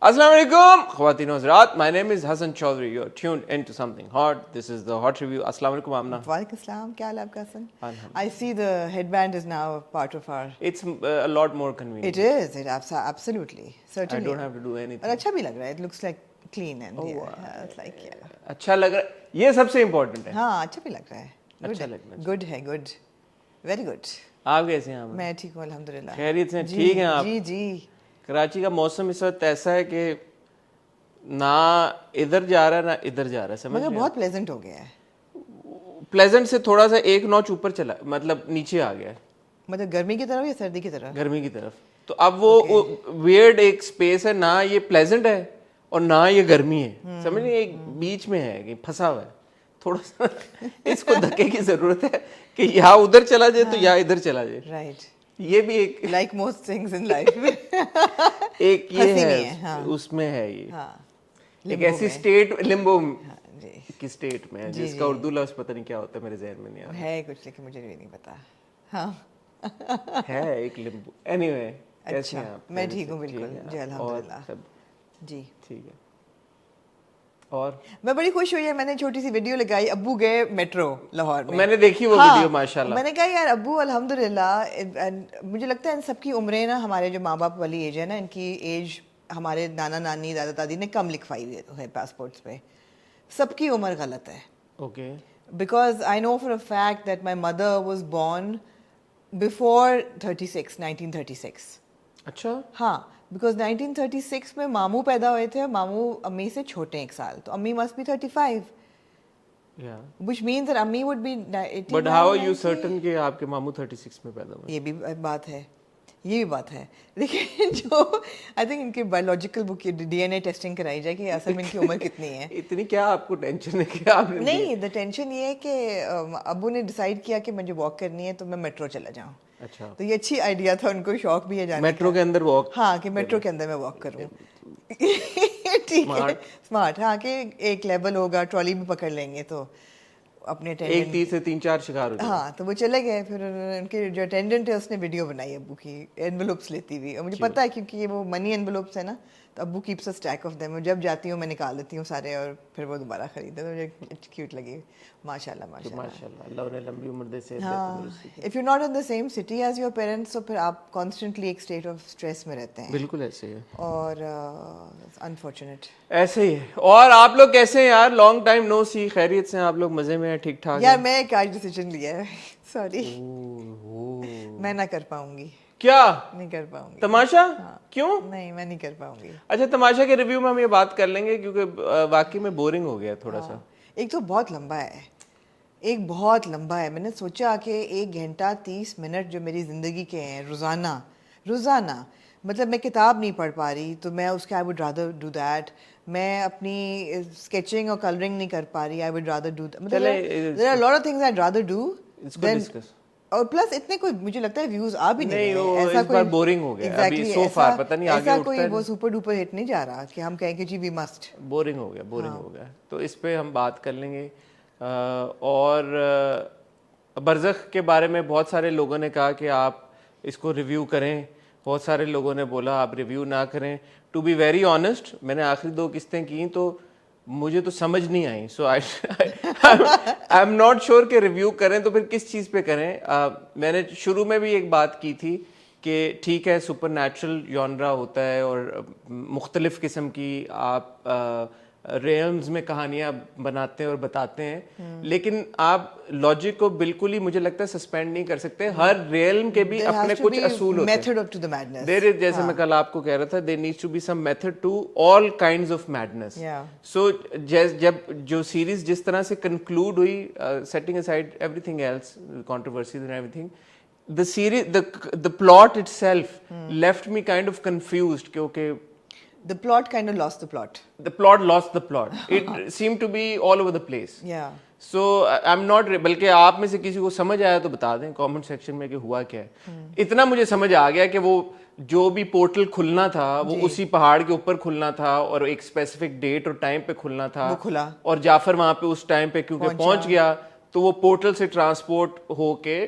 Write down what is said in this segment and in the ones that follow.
Assalamu alaikum, Khawatine wa Hazrat. My name is Hassan Chaudhry. You're tuned into something hot. This is the Hot Review. Assalamu alaikum, Amna. Walaikum salam. क्या हाल है आपका Hasan? Alhamdulillah. I see the headband is now part of our. It's a lot more convenient. It is. It absolutely I certainly. don't have to do anything. और अच्छा भी लग रहा है. It looks like clean and Oh, yeah, it's like yeah. अच्छा लग रहा है. ये सबसे इम्पोर्टेंट है. हाँ अच्छा भी लग रहा है. अच्छा लगना चाहिए. Good है good. Very good. आप कैसे हैं? मैं ठीक हूँ अल्हम्दुलिल्लाह. खैरियत से जी, ठीक हैं आप? जी जी. कराची का मौसम इस वक्त ऐसा है कि ना इधर जा रहा है ना इधर जा रहा है. समझ मगर रहे बहुत प्लेजेंट हो गया है. प्लेजेंट से थोड़ा सा एक नॉच ऊपर चला, मतलब नीचे आ गया है मतलब गर्मी की तरफ या सर्दी की तरफ? गर्मी की तरफ. तो अब वो वियर्ड एक स्पेस है, ना ये प्लेजेंट है और ना ये गर्मी है. समझ नहीं, एक बीच में है कि फंसा हुआ है. थोड़ा सा इसको धक्के की जरूरत है कि या उधर चला जाए तो या इधर चला जाए. राइट. ये भी एक Like most things in life. एक ये फंसी नहीं है, है, हाँ. उसमें है ये. हाँ. एक लिम्बो ऐसी में. स्टेट लिम्बो हाँ, जी. की स्टेट में है जी, जिसका जी. उर्दू लफ्ज पता नहीं क्या होता है, मेरे जहन में नहीं आ रहा. है कुछ लेकिन मुझे भी नहीं पता. हाँ. है एक लिम्बो. एनीवे, कैसे अच्छा, हैं आप? मैं खैरियत ठीक से? हूँ बिल्कुल. है? जी और अल्हम्दुलिल्लाह. सब जी. ठीक है. और मैं बड़ी खुश हुई है. मैंने छोटी सी वीडियो लगाई. अब्बू गए मेट्रो लाहौर में. मैंने देखी वो हाँ, वीडियो माशाल्लाह. मैंने कहा यार अब्बू अल्हम्दुलिल्लाह. मुझे लगता है इन सबकी उम्रें ना, हमारे जो माँ बाप वाली एज है ना, इनकी एज हमारे नाना नानी दादा दादी ने कम लिखवाई हुई है पासपोर्ट्स पे. सबकी उम्र गलत है. Okay. Because I know for a fact that my mother was born before 1936. अच्छा. हाँ, because 1936 में मामू पैदा हुए थे और मामू अम्मी से छोटे 1 साल, तो अम्मी must be 35, या which means that अम्मी would be 89, but how are you 90. Certain कि आपके मामू 36 में पैदा हुए? ये भी बात है. ये भी बात है. लेकिन जो आई थिंक इनके बायोलॉजिकल बुक की डीएनए टेस्टिंग कराई जाए कि असल में इनकी उम्र कितनी है. इतनी क्या आपको टेंशन है कि आपने नहीं, द टेंशन ये है कि अब्बू ने डिसाइड किया कि मुझे वॉक करनी है तो मैं मेट्रो चला जाऊँ. अच्छा. तो ये अच्छी आइडिया था. उनको शौक भी है जाने मेट्रो के का. अंदर वॉक. हाँ, कि मेट्रो के अंदर मैं वॉक करूँ. ठीक है. स्मार्ट. हाँ, कि एक लेवल होगा, ट्रॉली भी पकड़ लेंगे तो अपने एक अटेंडेंट. तीर से 3-4 शिकार हो जाए. हाँ, तो वो चले गए. फिर उनके जो अटेंडेंट है उसने वीडियो बनाई अब्बू की एनवेलोप्स लेती हुई. और मुझे पता है क्योंकि ये वो मनी एनवेलोप्स है ना, तो अब्बू keeps a stack of them. जब जाती हूँ मैं निकाल लेती हूँ सारे और फिर वो दोबारा खरीदते. तो मुझे क्यूट लगी. माशाल्लाह माशाल्लाह. माशाल्लाह, अल्लाह उन्हें लंबी उम्र दे, सेहत दे, हाँ, तंदुरुस्ती दे. If you not in the same city as your parents तो फिर आप कॉन्स्टेंटली एक स्टेट ऑफ स्ट्रेस में रहते हैं. बिल्कुल ऐसे ही है. और अनफॉर्चुनेट. ऐसे ही है. और आप लोग कैसे हैं यार? लॉन्ग टाइम नो सी. खैरियत से हैं आप लोग? मजे में हैं? ठीक ठाक यार हैं? मैं एक आज डिसीजन लिया है. सॉरी, ओह, मैं ना कर पाऊंगी. क्या नहीं कर पाऊंगी. तमाशा? क्यों? नहीं, मैं नहीं कर पाऊंगी. अच्छा, तमाशा के रिव्यू में हम ये बात कर लेंगे क्योंकि वाकई में बोरिंग हो गया थोड़ा सा. एक तो बहुत लंबा है. एक बहुत लंबा है. मैंने सोचा कि 1 घंटा 30 मिनट जो मेरी ज़िंदगी के हैं रोज़ाना मतलब मैं किताब नहीं पढ़ पा रही तो मैं उसके I would rather do that. मैं अपनी स्केचिंग और कलरिंग नहीं कर पा रही. I would rather do that. मतलब there are lot of things I would rather do than. और प्लस इतने कोई मुझे लगता है व्यूज आ भी नहीं वो रहे. ऐसा इस बार बोरिंग हो गया अभी सो फार. पता नहीं आगे ऐसा उठता कोई है. वो सुपर डुपर हिट नहीं जा रहा कि हम कहें कि जी वी मस्ट. बोरिंग हो गया. तो इस पे हम बात कर लेंगे. और बरज़ख के बारे में बहुत सारे लोगों ने कहा कि आप इसको रिव्यू करें. बहुत सारे लोगों ने बोला आप रिव्यू ना करें. टू बी वेरी ऑनेस्ट, मैंने आखिरी 2 किस्तें की तो मुझे तो समझ नहीं आई. सो आई एम नॉट श्योर कि रिव्यू करें तो फिर किस चीज़ पे करें. मैंने शुरू में भी एक बात की थी कि ठीक है सुपर नेचुरल जॉनरा होता है और मुख्तलिफ़ किस्म की आप रेल्म्स में कहानियां बनाते हैं और बताते हैं. लेकिन आप लॉजिक को बिल्कुल ही मुझे लगता है सस्पेंड नहीं कर सकते. हर रेल्म के भी अपने कुछ असूल होते हैं. Method to the madness. There is, जैसे मैं कल आपको कह रहा था, there needs to be some method to all kinds of madness. So जब जो सीरीज जिस तरह से कंक्लूड हुई, setting aside everything else, controversies and everything, the series the plot itself left me kind of confused क्योंकि the plot kind of lost the plot. The plot lost the plot. It seemed to be all over the place. Yeah. So I'm not, बल्कि आप में से किसी को समझ आया तो बता दें कमेंट सेक्शन में कि हुआ क्या है. इतना मुझे समझ आ गया कि वो जो भी पोर्टल खुलना था वो उसी पहाड़ के ऊपर खुलना था और एक स्पेसिफिक डेट और टाइम पे खुलना था. वो खुला और जाफर वहां पे उस टाइम पे क्योंकि पहुंच गया तो वो पोर्टल से ट्रांसपोर्ट होके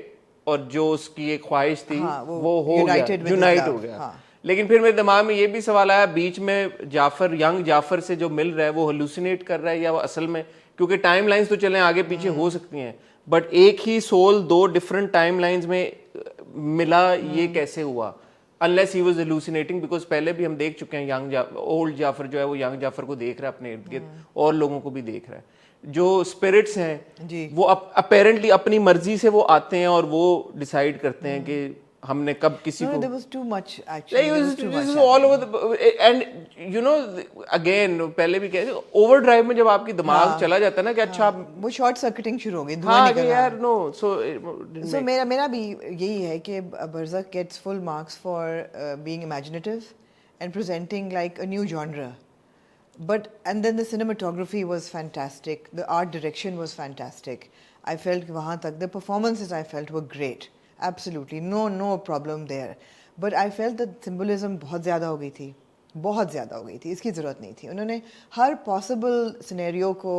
और जो उसकी एक ख्वाहिश थी वो हो गया, यूनाइट हो गया. लेकिन फिर मेरे दिमाग में ये भी सवाल आया, बीच में जाफर, यंग जाफर से जो मिल रहा है वो हेलुसिनेट कर रहा है या वो असल में, क्योंकि टाइम लाइन्स तो चलें आगे पीछे हो सकती हैं, बट एक ही सोल दो डिफरेंट टाइम लाइन्स में मिला, ये कैसे हुआ? Unless he was hallucinating, because पहले भी हम देख चुके हैं ओल्ड जाफर जो है वो यंग जाफर को देख रहा है अपने इर्द गिर्द और लोगों को भी देख रहा है। जो स्पिरिट्स हैं वो अपेरेंटली अपनी मर्जी से वो आते हैं और वो डिसाइड करते हैं कि हमने कब किसी को, there was too much actually. this is all over the, and you know again पहले भी कहते ओवर ड्राइव में जब आपकी दिमाग चला जाता है ना कि अच्छा वो शॉर्ट सर्किटिंग शुरू हो गई, धुआं हाँ निकल कि रहा यार नो, so मेरा भी यही है कि बरज़क gets full marks for being imaginative and presenting like a new genre, but and then the cinematography was fantastic, the art direction was fantastic. I felt वहाँ तक the performances I felt were great, absolutely no problem there, but I felt that symbolism बहुत ज़्यादा हो गई थी, बहुत ज़्यादा हो गई थी, इसकी ज़रूरत नहीं थी। उन्होंने हर पॉसिबल सिनेरियो को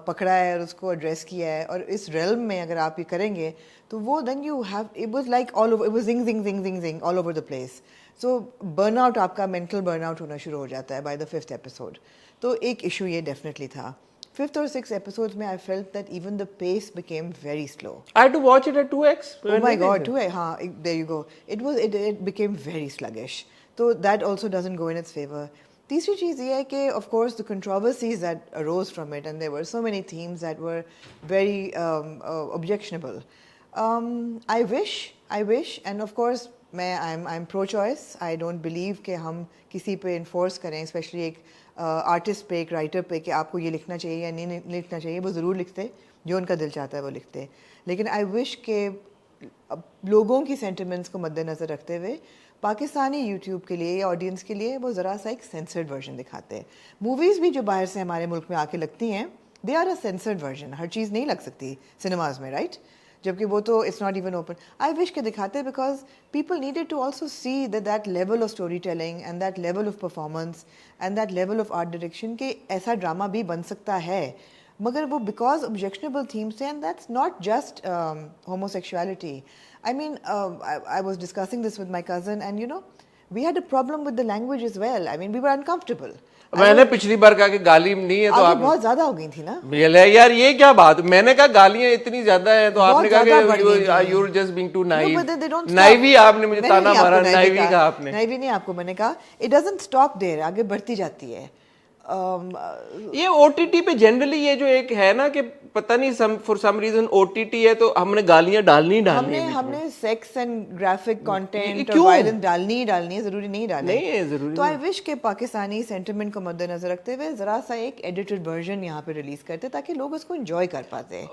पकड़ा है और उसको एड्रेस किया है, और इस रेल्म में अगर आप ये करेंगे तो वो then you have, it was like all over, it was jing jing jing jing jing all over the place. So burnout, आपका मेंटल बर्नआउट होना शुरू हो जाता है बाय द 5th एपिसोड। तो एक इशू ये डेफिनेटली था। 5th और 6th episodes में I felt that even the pace became very slow. I had to watch it at 2x. Oh my God, 2x, हाँ, there you go. It became very sluggish. So that also doesn't go in its favor. तीसरी चीज़ ये है कि of course the controversies that arose from it, and there were so many themes that were very objectionable. I wish, and of course I'm pro-choice. I don't believe कि हम किसी पे enforce करें, especially एक आर्टिस्ट पे, एक writer पे, कि आपको ये लिखना चाहिए या नहीं लिखना चाहिए। वो ज़रूर लिखते, जो उनका दिल चाहता है वो लिखते, लेकिन आई विश के लोगों की सेंटिमेंट्स को मद्देनज़र रखते हुए पाकिस्तानी यूट्यूब के लिए या ऑडियंस के लिए वो ज़रा सा एक सेंसर्ड वर्जन दिखाते हैं। मूवीज़ भी जो बाहर से हमारे मुल्क में आके लगती हैं, they are a censored version, हर चीज़ नहीं लग सकती सिनेमाज में, राइट? जबकि वो तो it's not even open. I wish के दिखाते, because people needed to also see that level of story telling and that level of performance and that level of art direction के ऐसा ड्रामा भी बन सकता है, मगर वो because objectionable themes and that's not just homosexuality. I mean, I was discussing this with my cousin, and you know, we had a problem with the language as well. I mean, we were uncomfortable. मैंने पिछली बार कहा कि गाली नहीं है तो आप बहुत ज्यादा हो गई थी ना। यार ये क्या बात, मैंने कहा गालियां इतनी ज्यादा है, तो आपने कहा कि you're just being too naive. नाइवी आपने मुझे ताना मारा, नाइवी कहा आपने। नाइवी नहीं, आपको मैंने कहा it doesn't stop there, आगे बढ़ती जाती है। ये OTT पे जनरली ये जो एक है ना कि पता नहीं फॉर सम रीजन OTT है तो हमने गालियां डालनी हमने सेक्स एंड ग्राफिक कंटेंट और वायलेंस डालनी है, जरूरी नहीं डालनी है जरूरी। तो आई विश के पाकिस्तानी सेंटिमेंट को मद्देनजर रखते हुए जरा सा एक एडिटेड वर्जन यहाँ पे रिलीज करते ताकि लोग उसको एंजॉय कर पाते।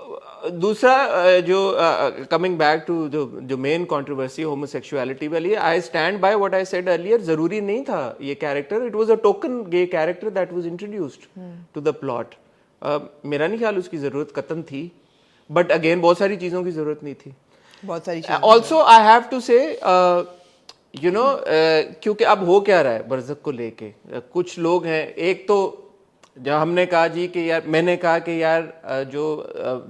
दूसरा जो कमिंग बैक टू जो मेन कंट्रोवर्सी होमोसेक्सुअलिटी वाली है, I stand by what I said earlier. जरूरी नहीं था ये character, it was a token gay character that was introduced to the plot. मेरा नहीं ख्याल उसकी जरूरत कतन थी, बट अगेन बहुत सारी चीजों की जरूरत नहीं थी, बहुत सारी। ऑल्सो आई हैव टू से यू नो, क्योंकि अब हो क्या रहा है बरज़क को लेके, कुछ लोग हैं, एक तो जब हमने कहा जी कि यार, मैंने कहा कि यार जो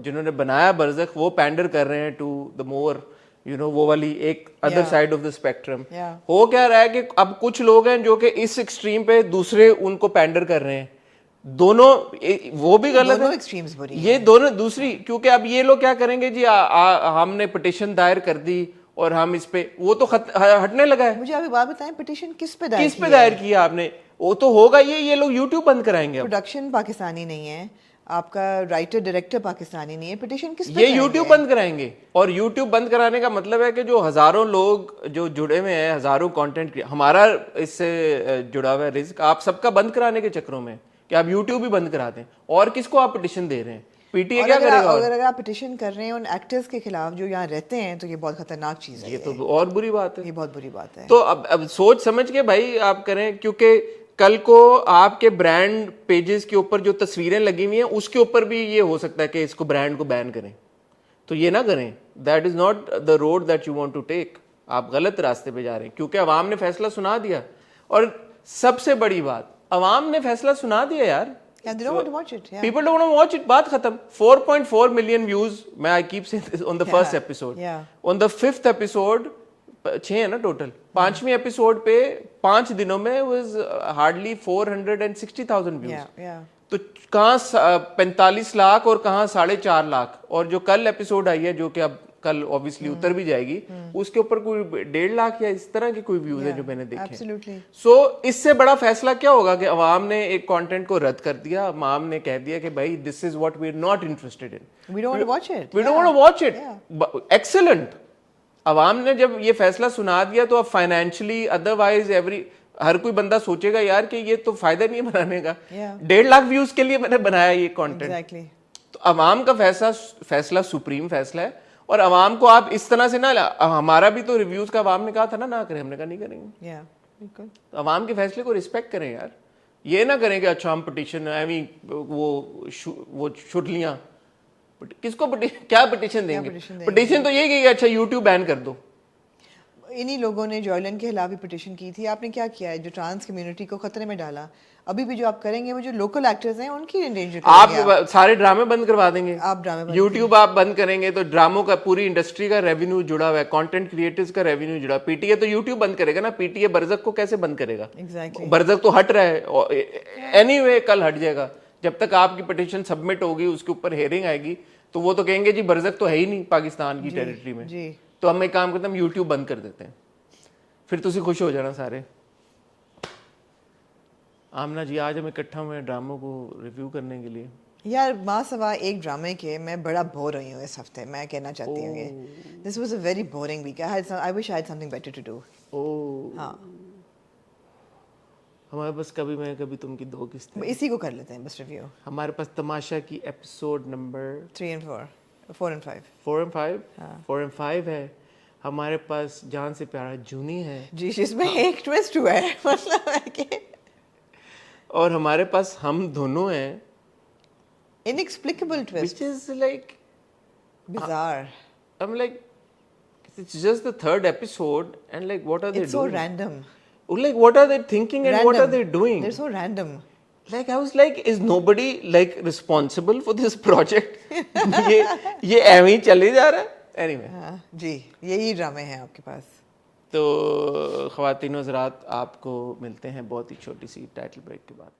जिन्होंने बनाया बरज़क वो पैंडर कर रहे हैं to the more you know, वो वाली एक other side of the spectrum. हो क्या रहा है कि अब कुछ लोग हैं जो कि इस एक्सट्रीम पे दूसरे उनको पैंडर कर रहे हैं, दोनों वो भी गलत है, एक्सट्रीम्स बुरी ये दोनों दूसरी। क्योंकि अब ये लोग क्या करेंगे जी, हमने पिटिशन दायर कर दी और हम इस पे, वो तो हटने लगा है। मुझे अभी बात बताएं, पिटिशन किस पे दायर किया आपने? वो तो होगा ये लोग यूट्यूब बंद कराएंगे। प्रोडक्शन पाकिस्तानी नहीं है, आपका राइटर डायरेक्टर पाकिस्तानी नहीं है, पिटिशन किस पे? ये यूट्यूब बंद कराएंगे। और यूट्यूब बंद कराने का मतलब है कि जो हजारों लोग जो जुड़े हुए हैं, हजारों कंटेंट, हमारा इससे जुड़ा हुआ है रिस्क, आप सबका बंद कराने के चक्रों में कि आप यूट्यूब भी बंद करा दें। और किसको आप पिटिशन दे रहे हैं? पीटीए क्या करेगा? अगर आप पिटिशन कर रहे हैं उन एक्टर्स के खिलाफ जो यहाँ रहते हैं, तो ये बहुत खतरनाक चीज है। ये तो और बुरी बात है, ये बहुत बुरी बात है। तो अब सोच समझ के भाई आप करें, क्योंकि कल को आपके ब्रांड पेजेस के ऊपर जो तस्वीरें लगी हुई हैं उसके ऊपर भी ये हो सकता है कि इसको ब्रांड को बैन करें। तो ये ना करें, that is not the road that you want to take. आप गलत रास्ते पे जा रहे हैं, क्योंकि अवाम ने फैसला सुना दिया। और सबसे बड़ी बात, अवाम ने फैसला सुना दिया यार। They don't want to watch it. Yeah. People don't want to watch it. बात खत्म। 4.4 million views. मैं I keep saying this on the first episode. Yeah. On the 5th episode, 6 है ना टोटल, 5वें एपिसोड पे 5 दिनों में वाज हार्डली 460,000 व्यूज। तो कहाँ 45 लाख और कहाँ 4.5 लाख, और जो कल एपिसोड आई है जो कि अब कल ऑब्वियसली उतर भी जाएगी, उसके ऊपर कोई 1.5 लाख या इस तरह के कोई व्यूज है जो मैंने देखे। सो इससे बड़ा फैसला क्या होगा कि अवाम ने एक कंटेंट को रद्द कर दिया, अवाम ने कह दिया कि भाई this is what we are not interested in, we don't want to watch it, we don't want to watch it. Excellent. अवाम ने जब ये फैसला सुना दिया तो अब फाइनेंशियली अदरवाइज हर कोई बंदा सोचेगा यार कि ये तो फायदा नहीं है बनाने का, 1.5 लाख व्यूज के लिए मैंने बनाया ये कंटेंट। तो अवाम का फैसला सुप्रीम फैसला है, और अवाम को आप इस तरह से ना, हमारा भी तो रिव्यूज का अवाम ने कहा था ना करें, हमने कहा नहीं करेंगे। तो अवाम के फैसले को रिस्पेक्ट करें यार, ये ना करें कि अच्छा हम पिटीशन वो छुटलियां, किसको क्या पिटीशन देंगे? पिटीशन तो ये कि अच्छा यूट्यूब बैन कर दो। इन्हीं लोगों ने जॉयलन के खिलाफ भी पिटीशन की थी, आपने क्या किया है? जो ट्रांस कम्युनिटी को खतरे में डाला। अभी भी जो आप करेंगे वो जो लोकल एक्टर्स हैं उनकी एंडेंजर करेंगे। आप सारे ड्रामे बंद करवा देंगे, आप ड्रामे यूट्यूब आप बंद करेंगे तो ड्रामों का पूरी इंडस्ट्री का रेवेन्यू जुड़ा हुआ है, कंटेंट क्रिएटर्स का रेवेन्यू जुड़ा। पीटीए तो यूट्यूब बंद करेगा ना, पीटीए बरज़क को कैसे बंद करेगा? बरज़क तो हट रहा है एनीवे, कल हट जाएगा। जब तक आपकी पिटीशन सबमिट होगी, उसके ऊपर हेयरिंग आएगी, तो वो तो कहेंगे जी बरज़क तो है ही नहीं पाकिस्तान की टेरिटरी में, तो हम एक काम करते हैं, हम यूट्यूब बंद कर देते हैं, फिर तुसी खुश हो जाना सारे। आमना जी आज हम इकट्ठा हुए ड्रामों को रिव्यू करने के लिए। यार माँ सवा एक ड्रामे के मैं बड़ा बोर हुई हूँ इस हफ्ते। मैं कहना चाहती हूँ कि this was a very boring week. I wish I had something better to do. हाँ, हमारे पास कभी मैं कभी तुम की 2 किस्तें, इसी को कर लेते हैं बस रिव्यू। हमारे पास तमाशा की episode number 3 and 4, 4 and 5, 4 and 5, 4 and 5 है। हमारे पास जान से प्यारा जूनी है जी, इसमें एक ट्विस्ट हुआ है, मतलब है कि, और हमारे पास हम दोनों हैं, inexplicable twist, which is like bizarre. I'm like, it's just the 3rd episode and like what are they It's doing? so random. Like what are they thinking and what are they doing? They're so random. Like I was like, is nobody like responsible for this project? ये ऐਵੇਂ ही चले जा रहा है। Anyway. हाँ जी, यही ड्रामे हैं आपके पास। तो ख़वातीन व हज़रात, आपको मिलते हैं बहुत ही छोटी सी टाइटल ब्रेक के बाद।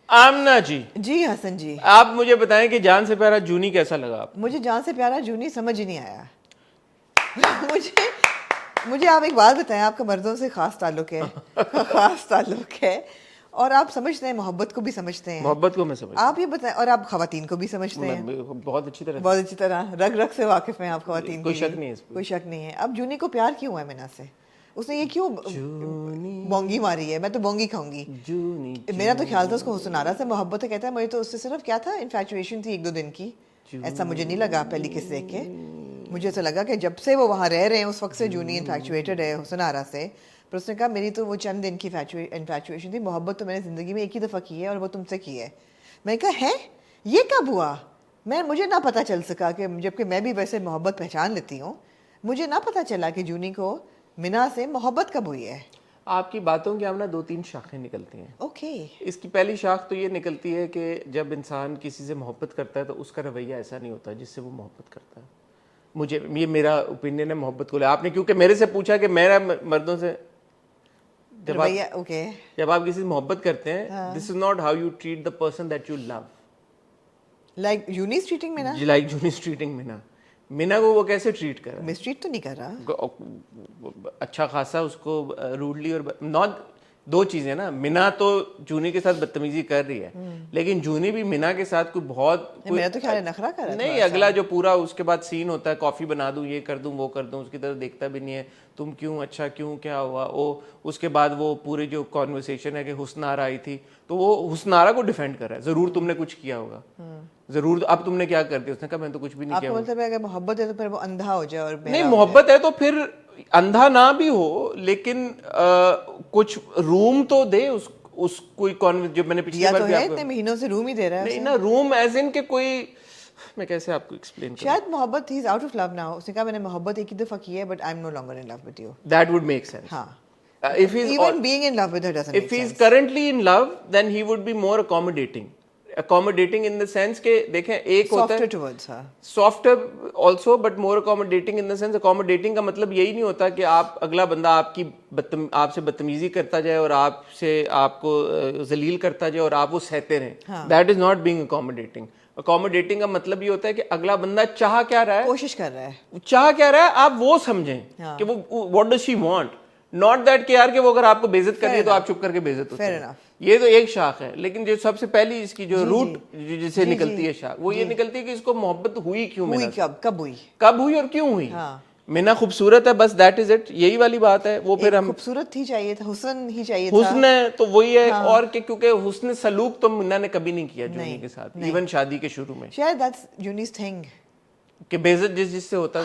आमना जी हसन जी, आप मुझे बताएं कि जान से प्यारा जूनी कैसा लगा आपको? मुझे जान से प्यारा जूनी समझ ही नहीं आया। मुझे आप एक बात बताएं, आपका मर्दों से खास ताल्लुक है, खास ताल्लुक है, और आप समझते हैं, मोहब्बत को भी समझते हैं। मोहब्बत को मैं समझता हूं। आप ये बताएं, और आप खवातीन को भी समझते हैं बहुत अच्छी तरह, बहुत अच्छी तरह, रग रग से वाकिफ हैं आप खवातीन। कोई शक नहीं है, कोई शक नहीं है। अब जूनी को प्यार क्यों है मीना से? उसने ये क्यों बोंगी मारी है? मैं तो बोंगी खाऊंगी। मेरा तो ख्याल था उसको हुस्नारा से मोहब्बत है। कहता है मुझे तो उससे सिर्फ क्या था, इन्फैचुएशन थी 1-2 दिन की। ऐसा मुझे नहीं लगा पहली किस देख के। मुझे ऐसा लगा कि जब से वो वहाँ रह रहे हैं उस वक्त से जूनी इन्फैचुएटेड है हुस्नारा से। पर उसने कहा मेरी तो वो चंद दिन की इन्फैचुएशन थी, मोहब्बत तो मैंने ज़िंदगी में एक ही दफ़ा की है और वो तुमसे की है। मैंने कहा है ये कब हुआ? मुझे ना पता चल सका कि जबकि मैं भी वैसे मोहब्बत पहचान लेती हूँ, मुझे ना पता चला कि जूनी को मिना से मोहब्बत कब हुई है। आपकी बातों की हमने 2-3 शाखें निकलती हैं। ओके। इसकी पहली शाख तो ये निकलती है कि जब इंसान किसी से मोहब्बत करता है तो उसका रवैया ऐसा नहीं होता जिससे वो मोहब्बत करता है। मुझे ये मेरा ओपिनियन है मोहब्बत को ले। आपने क्योंकि मेरे से पूछा कि मेरा मर्दों से जब आप किसी से मोहब्बत करते हैं, this is not how you treat the person that you love. Like Younis treating Meena, like Younis treating Meena. Meena को वो कैसे ट्रीट कर रहा है? मिसट्रीट तो नहीं कर रहा, अच्छा खासा उसको रूडली, और नॉट 2 चीजें ना, मीना तो जूनी के साथ बदतमीजी कर रही है, लेकिन जूनी भी मीना के साथ कोई मेरा तो ख्याल है नखरा कर रहा है। नहीं, अगला जो पूरा उसके बाद सीन होता है, कॉफी बना दूं, ये कर दूं, वो कर दूं, उसकी तरफ देखता भी नहीं है, तुम क्यों, अच्छा क्यों, क्या हुआ वो। उसके बाद वो पूरी जो कॉन्वर्सेशन है कि हुस्नारा आई थी, तो वो हुस्नारा को डिफेंड कर रहा है, जरूर तुमने कुछ किया होगा, जरूर अब तुमने क्या कर दिया। उसने कहा मैंने तो कुछ भी नहीं किया। मतलब अगर मोहब्बत है तो फिर वो अंधा हो जाए, और नहीं, मोहब्बत है तो फिर अंधा ना भी हो, लेकिन कुछ रूम तो दे उस कोई जो मैंने पिछली बार भी इतने महीनों से रूम ही दे रहा है। नहीं ना, रूम एज इन के कोई, मैं कैसे आपको एक्सप्लेन करूं? शायद मोहब्बत, he is out of love now. उसने कहा मैंने मोहब्बत एक ही दफा की है, but I am no longer in love with you. That would make sense. हाँ, if he's Even being in love with her doesn't if make he's sense. currently in love, then he would be more accommodating in the sense के देखें एक होता Softer है towards her. softer also but more accommodating in the sense accommodating का मतलब यही नहीं होता कि आप अगला बंदा आपसे बदतमीजी करता जाए और आपको जलील करता जाए और आप वो सहते रहें. That is not being accommodating. accommodating का मतलब ये होता है कि अगला बंदा चाह क्या रहा है, कोशिश कर रहा है. चाह क्या रहा है, आप वो समझें कि वो what does she want. Not that कि यार कि वो अगर आपको बेइज्जत कर रही है तो आप चुप करके बेइज्जत होते हैं. ये तो एक शाख है, लेकिन जो सबसे पहली इसकी जो रूट जिसे निकलती है शाख, वो ये निकलती है कि इसको मोहब्बत हुई क्यों, कब हुई और क्यों हुई. मीना खूबसूरत है, बस दैट इज इट, यही वाली बात है. वो फिर हम खूबसूरत ही चाहिए था, हुस्न ही चाहिए था. हुस्न है तो वही है. और क्योंकि हुस्न सलूक तो मीना ने कभी नहीं किया जूनी के साथ, इवन शादी के शुरू में. शायद दैट्स जूनी's thing. कि बेइज्जत जिससे होता है.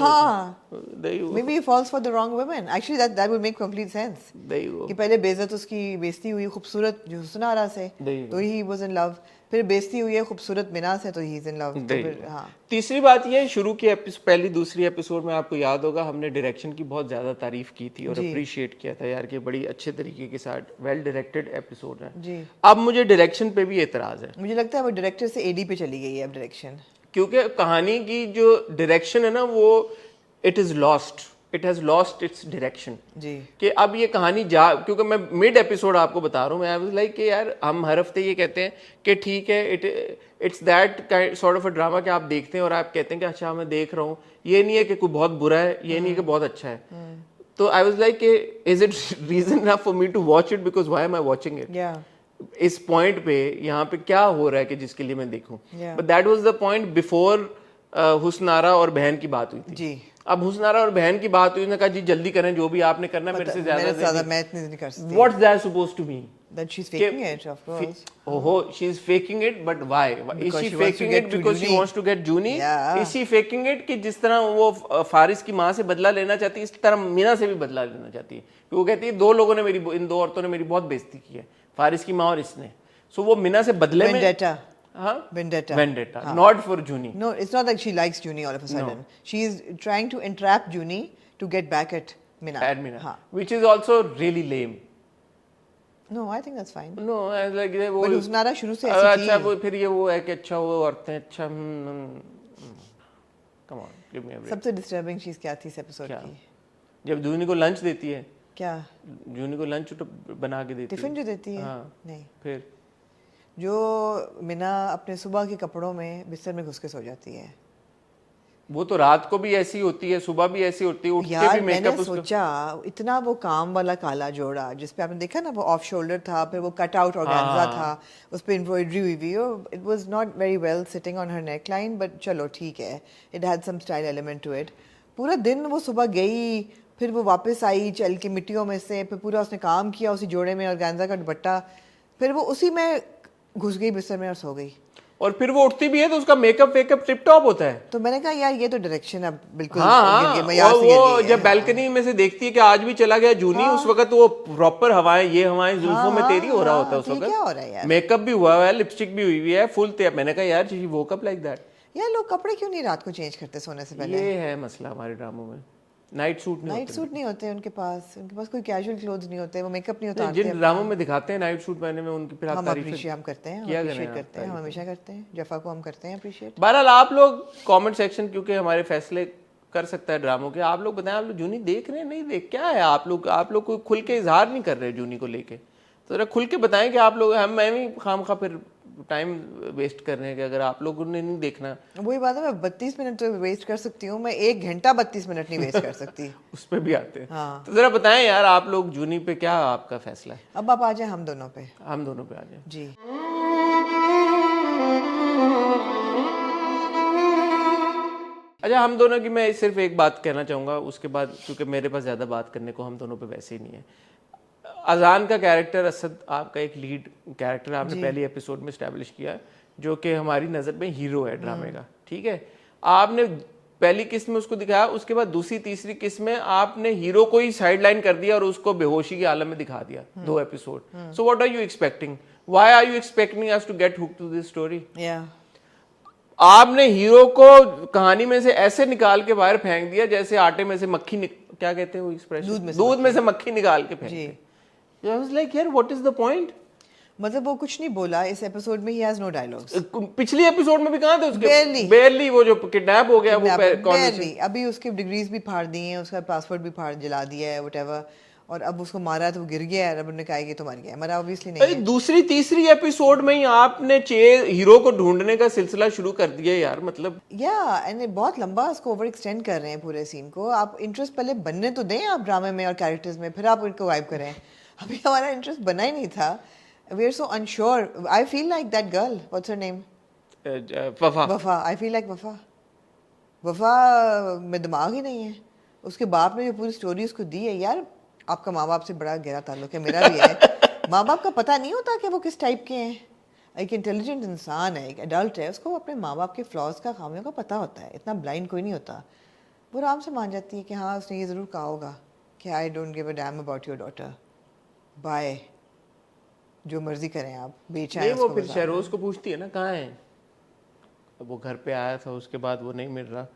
Maybe he falls for the wrong women. Actually that would make complete sense. कि पहले बेइज्जत उसकी बेइज्जती हुई खूबसूरत जो हुस्नारा से, तो he was in love. फिर बेइज्जती हुई है खूबसूरत मीना से, तो he is in love. तो फिर तीसरी बात ये, शुरू की पहली दूसरी एपिसोड में आपको याद होगा हमने डायरेक्शन की बहुत ज्यादा तारीफ की थी और अप्रिशिएट किया था यार कि बड़ी अच्छे तरीके के साथ वेल डायरेक्टेड एपिसोड है. अब मुझे डायरेक्शन पे भी एतराज है. मुझे लगता है वो डायरेक्टर से एडी पे चली गई है अब डायरेक्शन, क्योंकि कहानी की जो डायरेक्शन है ना वो it has lost its direction जी. कि अब ये कहानी क्योंकि मैं मिड एपिसोड आपको बता रहा हूँ, मैं आई वाज लाइक कि यार हम हर हफ्ते ये कहते हैं कि ठीक है it's that sort of a drama कि आप देखते हैं और आप कहते हैं कि अच्छा मैं देख रहा हूँ. ये नहीं है कि कोई बहुत बुरा है, ये नहीं है कि बहुत अच्छा है. तो I was like is it reason enough for me to watch it, because why am I watching it. इस पॉइंट पे यहाँ पे क्या हो रहा है कि जिसके लिए मैं देखूं. But that was the point before Husnara और बहन की बात हुई थी जी. अब हुस्नारा और बहन की बात हुई, उन्होंने कहा जी जल्दी करें, जो भी आपने करना है मेरे से ज्यादा मैं इतनी नहीं कर सकती. What's that supposed to mean? That she's faking it, of course. Oh, she's faking it, but why? Is she faking it because she wants to get Juni? Yeah. Is she faking it कि जिस तरह वो फारिस की माँ से बदला लेना चाहती है, इस तरह मीना से भी बदला लेना चाहती है. वो कहती है इन दो औरतों ने मेरी बहुत बेइज्जती की है, फारिस की माँ और इसने. So वो मीना से बदले में Vendetta, not for Juni. No, it's not like she likes Juni all of a sudden. No. She is trying to entrap Juni to get back at Mina. Which is also really lame. No, I think that's fine. No, like वो. But Husnara शुरू से ऐसी थी. अच्छा वो फिर ये वो है कि अच्छा वो औरतें अच्छा. Come on, give me a break. सबसे disturbing चीज क्या थी इस एपिसोड की? जब जूनी को लंच देती है. क्या? जूनी को लंच बना के देती है. टिफिन जो देती है? हाँ. नहीं. फिर जो मीना अपने सुबह के कपड़ों में बिस्तर में घुस के सो जाती है. वो तो रात को भी ऐसी होती है, सुबह भी ऐसी होती है, उठ के भी मेकअप. मैंने सोचा इतना वो काम वाला काला जोड़ा जिसपे आपने देखा ना, वो ऑफ शोल्डर था, फिर वो कट आउट ऑर्गेन्जा था, उस पे एम्ब्रॉयडरी हुई हुई. It was not very well sitting on her neckline, but चलो ठीक है, it had some style element to it. पूरा दिन वो सुबह गई, फिर वो वापस आई चल के मिट्टियों में से, फिर पूरा उसने काम किया उसी जोड़े में, ऑर्गेन्जा का दुपट्टा, फिर वो उसी में घुस गई बिस्तर में और सो गई. और फिर वो उठती भी है तो उसका मेकअप वेकअप टिप टॉप होता है. तो मैंने कहा यार ये तो डायरेक्शन अब बिल्कुल. और वो जब बैल्कनी में से देखती है कि आज भी चला गया जूनी, उस वक्त वो प्रॉपर हवाएं जुल्फों में तेरी हो रहा होता है. उस वक्त मेकअप भी हुआ है, लिपस्टिक भी हुई हुई है, फुल. मैंने कहा यार she woke up like that. यार लोग कपड़े क्यों नहीं रात को चेंज करते सोने से पहले? ये है मसला हमारे ड्रामों में. नाइट सूट नहीं होते उनके पास कोई कैजुअल क्लोथ्स नहीं होते, वो मेकअप नहीं होता. जिन ड्रामों में दिखाते हैं नाइट सूट पहने में, उनकी फिर हम अप्रिशिएट करते हैं, हम हमेशा करते हैं. जफा को हम करते हैं अप्रिशिएट. बहरहाल आप लोग कमेंट सेक्शन, क्योंकि हमारे फैसले कर सकता है ड्रामों के, आप लोग बताएं आप लोग जूनी देख रहे हैं नहीं देख, क्या है आप लोग कोई खुल के इजहार नहीं कर रहे जूनी को लेके. तो जरा खुल के बताएं कि आप लोग, मैं भी खामखा फिर टाइम वेस्ट कर रहे हैं कि अगर आप लोगों ने नहीं देखना. वही बात है, मैं 32 मिनट तो वेस्ट कर सकती हूँ, मैं 1 घंटा 32 मिनट नहीं वेस्ट कर सकती. उस पे भी आते हैं. हाँ. तो जरा बताएं यार आप लोग जूनी पे क्या आपका फैसला है? अब आप आ जाए हम दोनों पे आ जाए जी. अच्छा, हम दोनों की मैं सिर्फ एक बात कहना चाहूँगा, उसके बाद क्योंकि मेरे पास ज़्यादा बात करने को हम दोनों पे वैसे ही नहीं है. अजान का कैरेक्टर असद आपका एक लीड कैरेक्टर आपने पहली एपिसोड में स्टैब्लिश किया है, जो कि हमारी नज़र में हीरो है ड्रामे का. ठीक है, आपने पहली किस्त में उसको दिखाया, उसके बाद दूसरी तीसरी किस्त में आपने हीरो को ही साइडलाइन कर दिया और उसको बेहोशी के आलम में दिखा दिया 2 episode. So what are you expecting? Why are you expecting us to get hook to this story? आपने हीरो को कहानी में से ऐसे निकाल के बाहर फेंक दिया जैसे आटे में से मक्खी क्या कहते हैं वो एक्सप्रेशन, दूध में से मक्खी निकाल के फेंक. I was like यार what is the point? मतलब वो कुछ नहीं बोला इस एपिसोड में, he has no dialogues. पिछली एपिसोड में भी कहाँ थे उसके? Barely. Barely वो जो किडनैप हो गया वो conversation. Barely. अभी उसके डिग्रीज भी फाड़ दी हैं, उसका पासपोर्ट भी फाड़ जला दिया है whatever, और अब उसको मारा तो वो गिर गया है, अब उन्होंने कहा कि तो मर गया, मरा ऑब्वियसली नहीं है. दूसरी तीसरी एपिसोड में ही आपने हीरो को ढूंढने का सिलसिला शुरू कर दिया यार, मतलब या एंड बहुत लंबा उसको ओवर एक्सटेंड कर रहे हैं पूरे सीन को. आप इंटरेस्ट पहले बनने तो दें आप ड्रामे में और कैरेक्टर्स में, फिर आप उनको गायब करें. अभी हमारा इंटरेस्ट बना ही नहीं था. We are so unsure. I feel like that girl, what's her name? Wafa. I feel like वफा में दिमाग ही नहीं है. उसके बाप ने जो पूरी स्टोरी उसको दी है, यार आपका माँ बाप से बड़ा गहरा ताल्लुक है, मेरा भी है. माँ बाप का पता नहीं होता कि वो किस टाइप के हैं. एक इंटेलिजेंट इंसान है, एक एडल्ट है, उसको अपने माँ बाप के फ्लॉज का, खामियों का पता होता है. इतना ब्लाइंड कोई नहीं होता. वो आराम से मान जाती है कि हाँ उसने ये ज़रूर कहा होगा कि I don't give a damn about your daughter, bye, जो मर्जी करें आप, बेचा है. वो फिर शहरोज को पूछती है ना कहाँ है, वो घर पे आया था उसके बाद वो नहीं मिल रहा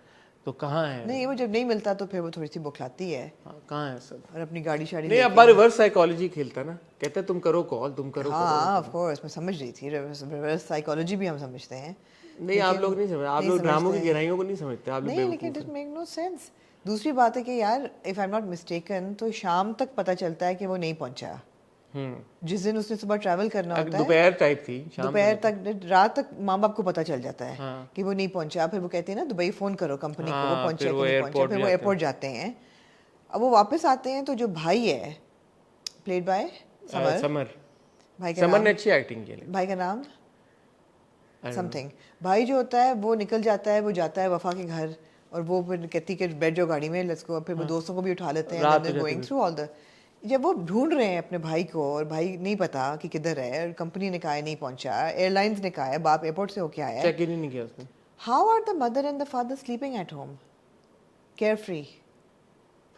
तो कहाँ है. नहीं, वो जब नहीं मिलता तो फिर वो थोड़ी सी बुखलाती है. कहाँ है सब, और अपनी गाड़ी शाड़ी नहीं अब रिवर्स साइकोलॉजी खेलता ना, कहता है तुम करो कॉल, तुम करो. हाँ ऑफ कोर्स मैं समझ रही थी, रिवर्स साइकोलॉजी भी हम समझते हैं. नहीं आप लोग नहीं समझ, आप लोग ड्रामों की गहराइयों को नहीं समझते, आप लोग नहीं, लेकिन इट मेक नो सेंस. दूसरी बात है कि यार if I am not mistaken तो शाम तक पता चलता है कि वो नहीं पहुंचा. जिस दिन उसने सुबह ट्रैवल करना होता है, दोपहर टाइप थी, दोपहर तक, रात तक माँ बाप को पता चल जाता है कि वो नहीं पहुंचा. फिर वो कहते हैं ना दुबई फोन करो कंपनी को, वो पहुंचा कि नहीं पहुंचा. फिर वो एयरपोर्ट जाते हैं. अब वो वापस आते हैं तो जो भाई है प्लेड बाय समर, भाई का समर ने अच्छी एक्टिंग की. भाई का नाम समथिंग. भाई जो होता है वो निकल जाता है, वो जाता है वफा के घर, और वो फिर कहती कि बैठ जाओ गाड़ी में, लेट्स गो. फिर वो दोस्तों को भी उठा लेते हैं, गोइंग थ्रू ऑल द. जब वो ढूंढ रहे हैं अपने भाई को और भाई नहीं पता कि किधर है, और कंपनी ने कहा है नहीं पहुंचा, एयरलाइंस ने कहा है, बाप एयरपोर्ट से होके आया है, चेक इन नहीं किया उसने. How are the mother and the father sleeping at home carefree?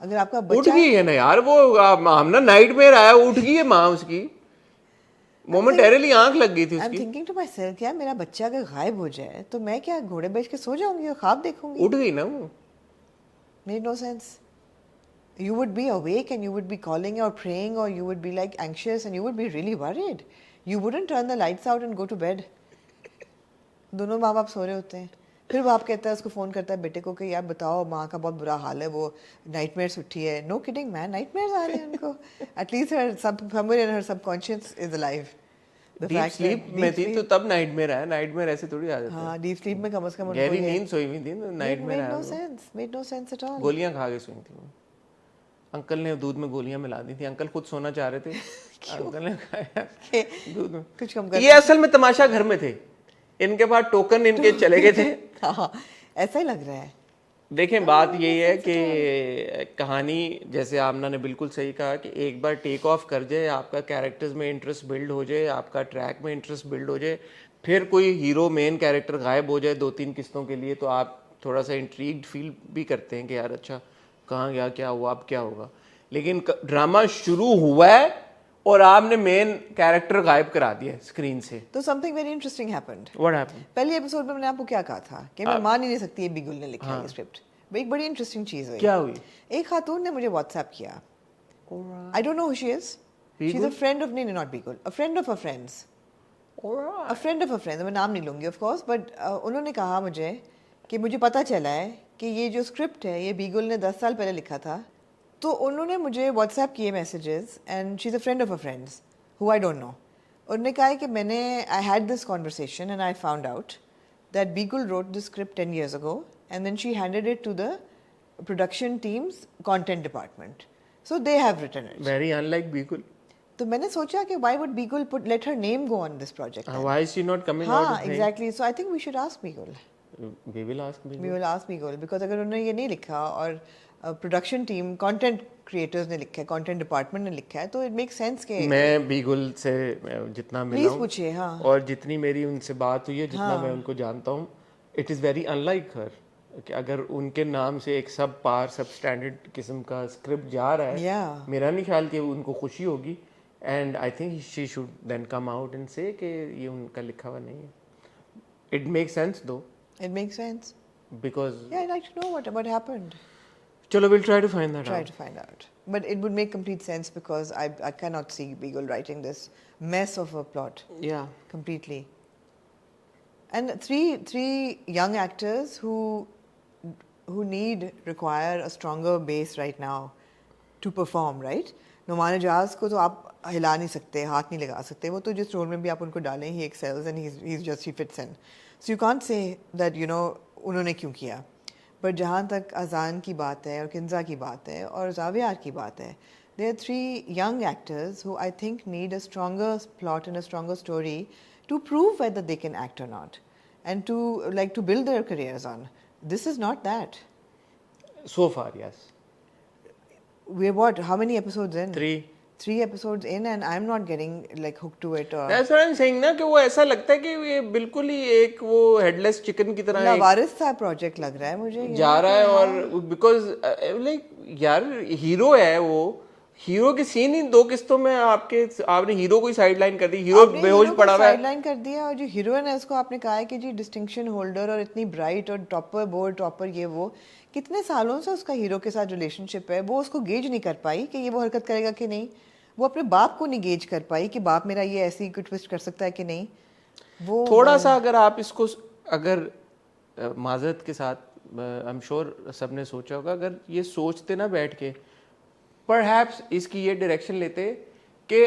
अगर आपका बच्चा उठ गई है ना यार वो, हम ना नाइट में आया, उठ गई है माँ उसकी, मोमेंटरीली आंख लग गई थी उसकी. I am thinking to myself, यार मेरा बच्चा अगर गायब हो जाए तो मैं क्या घोड़े बेच के सो जाऊंगी और ख्वाब देखूंगी? उठ गई ना वो. Made no sense. You would be awake and you would be calling or praying, or you would be like anxious and you would be really worried. You wouldn't turn the lights out and go to bed. दोनों माँ बाप सो रहे होते हैं. फिर बाप कहता है, उसको फ़ोन करता है बेटे को कि यार बताओ माँ का बहुत बुरा हाल है, वो नाइटमेयर्स उठी है. नो किडिंग मैन, नाइटमेयर्स आ रहे हैं उनको. At least her somewhere in her subconscious is alive. Deep sleep में थी तो तब नाइटमेयर आया. नाइटमेयर ऐसे थोड़ी आ जाता है. हाँ डीप स्लीप में कम से कम गहरी नींद सोई हुई थी, नाइटमेयर आया. Made no sense at all. गोलियां खा के सोई थी वो. अंकल ने दूध में गोलियां मिला दी थी, अंकल खुद सोना चाह रहे थे. अंकल ने खाया दूध में. कुछ कम ये असल में तमाशा घर में थे, इनके पास टोकन इनके चले गए थे. हाँ ऐसा ही लग रहा है. देखें बात यही है कि कहानी, जैसे आमना ने बिल्कुल सही कहा कि एक बार टेक ऑफ कर जाए, आपका कैरेक्टर्स में इंटरेस्ट बिल्ड हो जाए, आपका ट्रैक में इंटरेस्ट बिल्ड हो जाए, फिर कोई हीरो मेन कैरेक्टर गायब हो जाए 2-3 किस्तों के लिए, तो आप थोड़ा सा इंट्रीग्ड फील भी करते हैं कि यार अच्छा कहाँ गया, क्या हुआ, अब क्या होगा. लेकिन ड्रामा शुरू हुआ है और आपने मेन कैरेक्टर गायब करा दिया स्क्रीन से. तो something very interesting happened. What happened? पहले एपिसोड में मैंने आपको क्या कहा था कि मैं मान ही नहीं सकती ये बिगुल ने लिखा है स्क्रिप्ट. एक बड़ी इंटरेस्टिंग चीज हुई. क्या हुई? एक खातून ने मुझे व्हाट्सएप किया. I don't know who she is. She is a friend of, नहीं नॉट बिगुल, अ friend of a friends. A friend of a friend, मैं नाम नहीं लूंगी ऑफ कोर्स, बट उन्होंने कहा मुझे कि मुझे पता चला है कि ये जो स्क्रिप्ट है ये बीगल ने 10 साल पहले लिखा था. तो उन्होंने मुझे व्हाट्सएप किए messages, and she is a friend of a friends who I don't know. उन्होंने कहा है कि मैंने, I had this conversation and I found out that beagle wrote this script 10 years ago and then she handed it to the production team's content department. So they have written it. Very unlike Beagle. तो मैंने सोचा कि why would Beagle let her name go on this project? Why is she not coming out? हाँ exactly. So I think we should ask Beagle. We will ask Beagle. We will ask Beagle because अगर उन्होंने ये नहीं लिखा और production team, content creators ने लिखा है, कंटेंट डिपार्टमेंट ने लिखा है, तो इट मेक सेंस के मैं बीगल से जितना मिला हूं, पूछिए. हाँ. और जितनी मेरी उनसे बात हुई है, जितना मैं उनको जानता हूँ, इट इज़ वेरी अनलाइक हर. कि अगर उनके नाम से एक सब पार सब स्टैंडर्ड किस्म का स्क्रिप्ट जा रहा है, मेरा नहीं ख्याल कि उनको खुशी होगी. And I think she should then come out and say कि ये उनका लिखा हुआ नहीं है. It makes sense though. It makes sense. Because yeah, I'd like to know what happened. चलो we'll try to find that out. Try to find out. But it would make complete sense because I cannot see Beagle writing this mess of a plot Yeah. completely. And three young actors who require a stronger base right now to perform, right? Numan Ejaz को तो आप हिला नहीं सकते, हाथ नहीं लगा सकते, वो तो जिस रोल में भी आप उनको डालें he excels and he fits in. So you can't say that उन्होंने क्यों किया. पर जहाँ तक अजान की बात है और किंजा की बात है और जावियार की बात है, there are three young actors who I think need a stronger plot and a stronger story to prove whether they can act or not and to build their careers on. This is not that. So far, yes. We're how many episodes in? 3 episodes in and I'm not getting like hooked to it. Or That's what I'm saying ना कि वो ऐसा लगता है कि ये बिल्कुल ही एक वो हेडलेस चिकन की तरह लावारिस सा प्रोजेक्ट लग रहा है मुझे जा रहा है. और बिकॉज लाइक यार हीरो है वो, हीरो की सीन ही 2 किस्तों में आपने हीरो को ही साइडलाइन कर दी. हीरो बेहोश पड़ा हुआ है, साइडलाइन कर दिया. और जो हीरोइन है उसको आपने कहा है कि जी डिस्टिंक्शन होल्डर और इतनी ब्राइट और टॉपर बोर्ड टॉपर ये वो, कितने सालों से उसका हीरो के साथ रिलेशनशिप है, वो उसको गेज नहीं कर पाई कि ये वो हरकत करेगा कि नहीं. वो अपने बाप को नहीं गेज कर पाई कि बाप मेरा ये ऐसी ट्विस्ट कर सकता है कि नहीं. वो थोड़ा सा अगर आप इसको अगर माजरत के साथ आई एम श्योर सबने सोचा होगा, अगर ये सोचते ना बैठ के परहैप्स इसकी ये डायरेक्शन लेते कि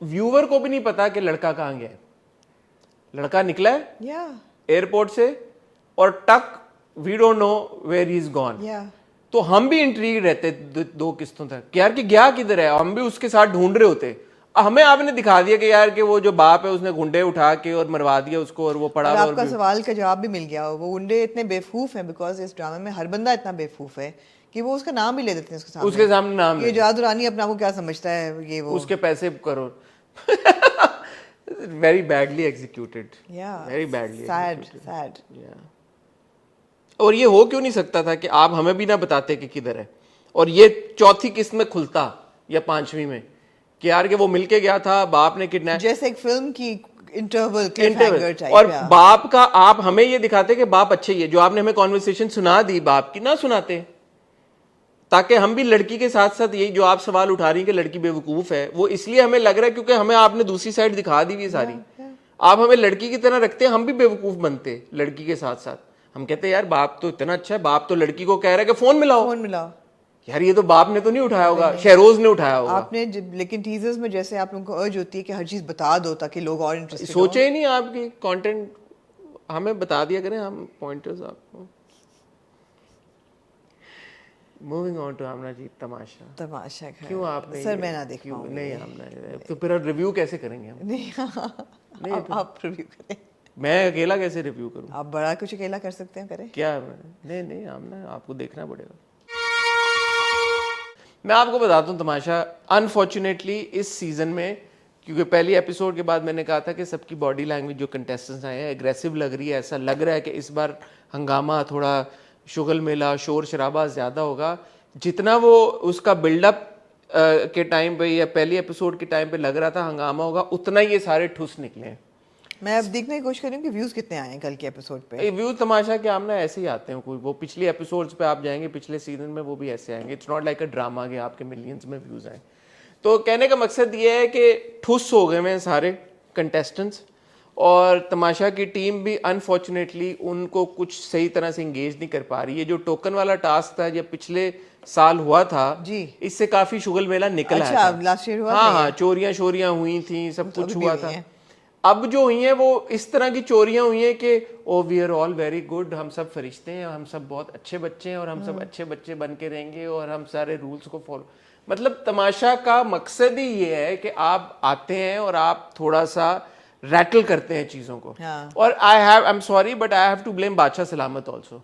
व्यूअर को भी नहीं पता कि लड़का कहाँ गया है. लड़का निकला है एयरपोर्ट से और टक we don't know where he is gone. तो हम भी इंट्रीग रहते 2 किस्तों तक कि यार कि गया किधर है, हम भी उसके साथ ढूंढ रहे होते. हमें आपने दिखा दिया कि यार कि वो जो बाप है उसने गुंडे उठा के और मरवा दिया उसको और वो पड़ा. और आपका सवाल का जवाब भी मिल गया. वो गुंडे इतने बेवकूफ हैं बिकॉज इस ड्रामे में हर बंदा इतना बेवकूफ है कि वो उसका नाम भी ले देते हैं उसके सामने नाम. ये जादू रानी अपने आप को क्या समझता है, ये वो उसके पैसे करो. Very badly executed, very badly sad. और ये हो क्यों नहीं सकता था कि आप हमें भी ना बताते कि किधर है, और ये 4थी किस्त में खुलता या 5वीं में कि यार कि वो मिलके गया था, बाप ने किडनैप, जैसे एक फिल्म की इंटरवल टाइप. और बाप का आप हमें ये दिखाते कि बाप अच्छे ही है. जो आपने हमें कॉन्वर्सेशन सुना दी बाप की, ना सुनाते ताकि हम भी लड़की के साथ साथ यही जो आप सवाल उठा रही हैं कि लड़की बेवकूफ है, वो इसलिए हमें लग रहा है क्योंकि हमें आपने दूसरी साइड दिखा दी हुई सारी. आप हमें लड़की की तरह रखते, हम भी बेवकूफ बनते लड़की के साथ साथ. हम कहते यार बाप तो इतना अच्छा है, बाप तो लड़की को कह रहा है कि फोन मिलाओ. यार ये तो बाप ने तो नहीं उठाया होगा, शहरोज ने उठाया होगा आपने. लेकिन टीजर्स में जैसे आप लोगों को अर्ज होती है कि हर चीज बता दो ताकि लोग और इंटरेस्टेड सोचे ही नहीं. आपकी कंटेंट हमें बता दिया करें, हम पॉइंटर्स आपको. मूविंग ऑन टू आमना जी, तमाशा क्यों आपने सर मैं ना देख पाऊंगी. नहीं आमना, तो फिर रिव्यू कैसे करेंगे हम? नहीं आप रिव्यू करें. मैं अकेला कैसे रिव्यू करूं? आप बड़ा कुछ अकेला कर सकते हैं, करें क्या? नहीं आमना आपको देखना पड़ेगा. मैं आपको बताता हूँ तमाशा, अनफॉर्चुनेटली इस सीजन में, क्योंकि पहली एपिसोड के बाद मैंने कहा था कि सबकी बॉडी लैंग्वेज जो कंटेस्टेंट्स आए हैं एग्रेसिव लग रही है. ऐसा लग रहा है कि इस बार हंगामा, थोड़ा शुगल मेला, शोर शराबा ज़्यादा होगा. जितना वो उसका बिल्डअप के टाइम पे या पहली एपिसोड के टाइम पे लग रहा था हंगामा होगा, उतना ही ये सारे ठुस निकले. मैं अब देखने की कोशिश कर रही हूँ कि व्यूज कितने आए हैं कल के एपिसोड पे. व्यूज तमाशा के आमना ऐसे ही आते हैं. कोई वो पिछली एपिसोड्स पे आप जाएंगे पिछले सीजन में, वो भी ऐसे आएंगे. It's not like a drama के आपके मिलियंस में व्यूज आए. तो कहने का मकसद ये है कि ठुस हो गए हैं सारे कंटेस्टेंट्स, और तमाशा की टीम भी अनफॉर्चुनेटली उनको कुछ सही तरह से इंगेज नहीं कर पा रही है. जो टोकन वाला टास्क था, जब पिछले साल हुआ था जी, इससे काफी शुगल मेला निकल आया था. लास्ट ईयर हुआ. हाँ, चोरियां हुई थी, सब कुछ हुआ था. अब जो हुई हैं वो इस तरह की चोरियां हुई हैं कि oh we are all very good, हम सब फरिश्ते हैं, हम सब बहुत अच्छे बच्चे हैं और हम सब अच्छे बच्चे बन के रहेंगे और हम सारे रूल्स को फॉलो. मतलब तमाशा का मकसद ही ये है कि आप आते हैं और आप थोड़ा सा रैटल करते हैं चीजों को. और I am sorry but I have to blame बादशाह सलामत ऑल्सो.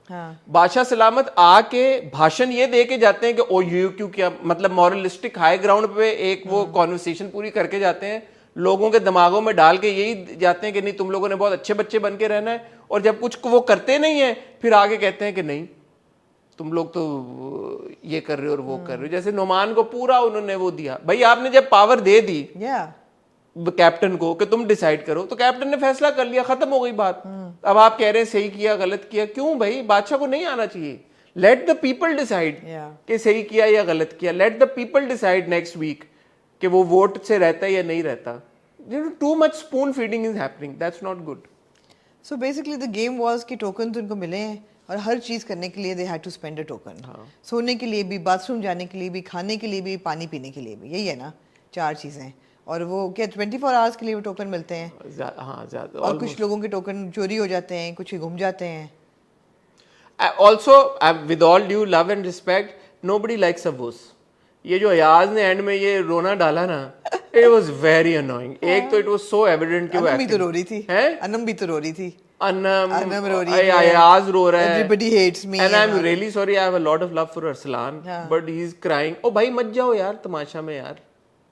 बादशाह सलामत आके भाषण ये दे के जाते हैं कि ओ यू क्यों किया, मतलब मॉरलिस्टिक हाई ग्राउंड पे एक वो कॉन्वर्सेशन पूरी करके जाते हैं, लोगों के दिमागों में डाल के यही जाते हैं कि नहीं तुम लोगों ने बहुत अच्छे बच्चे बन के रहना है. और जब कुछ वो करते नहीं है फिर आगे कहते हैं कि नहीं तुम लोग तो ये कर रहे हो और वो कर रहे हो. जैसे नुमान को पूरा उन्होंने वो दिया. भाई आपने जब पावर दे दी कैप्टन को कि तुम डिसाइड करो, तो कैप्टन ने फैसला कर लिया, खत्म हो गई बात. अब आप कह रहे हैं सही किया गलत किया, क्यों भाई? बादशाह को नहीं आना चाहिए. Let the people decide Yeah. कि सही किया या गलत किया. Let the people decide next week कि वो वोट से रहता है या नहीं रहता. Too much spoon feeding is happening. That's not good. So basically the game was कि टोकन तो उनको मिले हैं और हर चीज़ करने के लिए they had to spend a token. सोने के लिए भी, बाथरूम जाने के लिए भी, खाने के लिए भी, पानी पीने के लिए भी. यही है ना 4 चीज़ें. और वो क्या 24 आवर्स के लिए वो टोकन मिलते हैं. हाँ ज्यादा. और कुछ लोगों के टोकन चोरी हो जाते हैं, कुछ गुम जाते हैं. Also with all due love and respect, nobody likes a wuss. ये जो अयाज ने एंड में ये रोना डाला ना, इट वाज वेरी अनोइंग. एक तो इट वाज सो एविडेंट कि वो अनम भी तो रो रही थी. हैं? अनम भी तो रो रही थी. अनम रो रही है. अयाज रो रहा है. Everybody hates me. And I'm really sorry. I have a lot of love for Arslan, but he's crying. ओ भाई मत जाओ यार तमाशा में यार.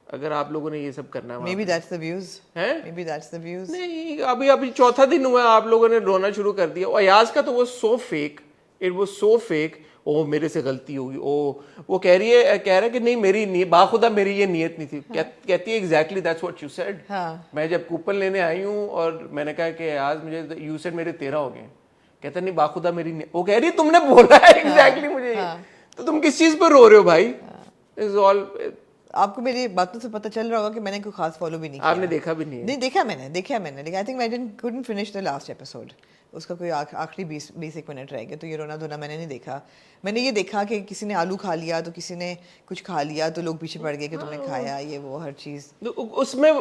अगर आप लोगों ने ये सब करना है Maybe that's the views. हैं? Maybe that's the views. नहीं, अभी चौथा दिन हुआ आप लोगों ने रोना शुरू कर दिया. और अयाज का तो वो so fake. It was so fake. ओ मेरे से गलती होगी. ओ वो कह रहा है कि नहीं मेरी बाखुदा मेरी ये नियत नहीं थी. कहती है exactly that's what you said. मैं जब कूपन लेने आई हूँ और मैंने कहा कि आज मुझे यू सेड मेरे 13 हो गए. कहता नहीं बाखुदा मेरी वो कह रही है तुमने बोला है एग्जैक्टली मुझे. तो तुम किस चीज पर रो रहे हो भाई. Is all. आपको मेरी बातों से पता चल रहा होगा कि मैंने कोई खास फॉलो भी नहीं किया. आपने देखा भी नहीं है. नहीं देखा मैंने लेकिन I think I couldn't finish the last episode. उसका कोई आखिरी 20 मिनट रह गए. तो ये रोना धोना मैंने नहीं देखा. मैंने ये देखा कि किसी ने आलू खा लिया तो किसी ने कुछ खा लिया तो लोग पीछे पड़ गए कि तुमने खाया ये वो हर चीज. उसमें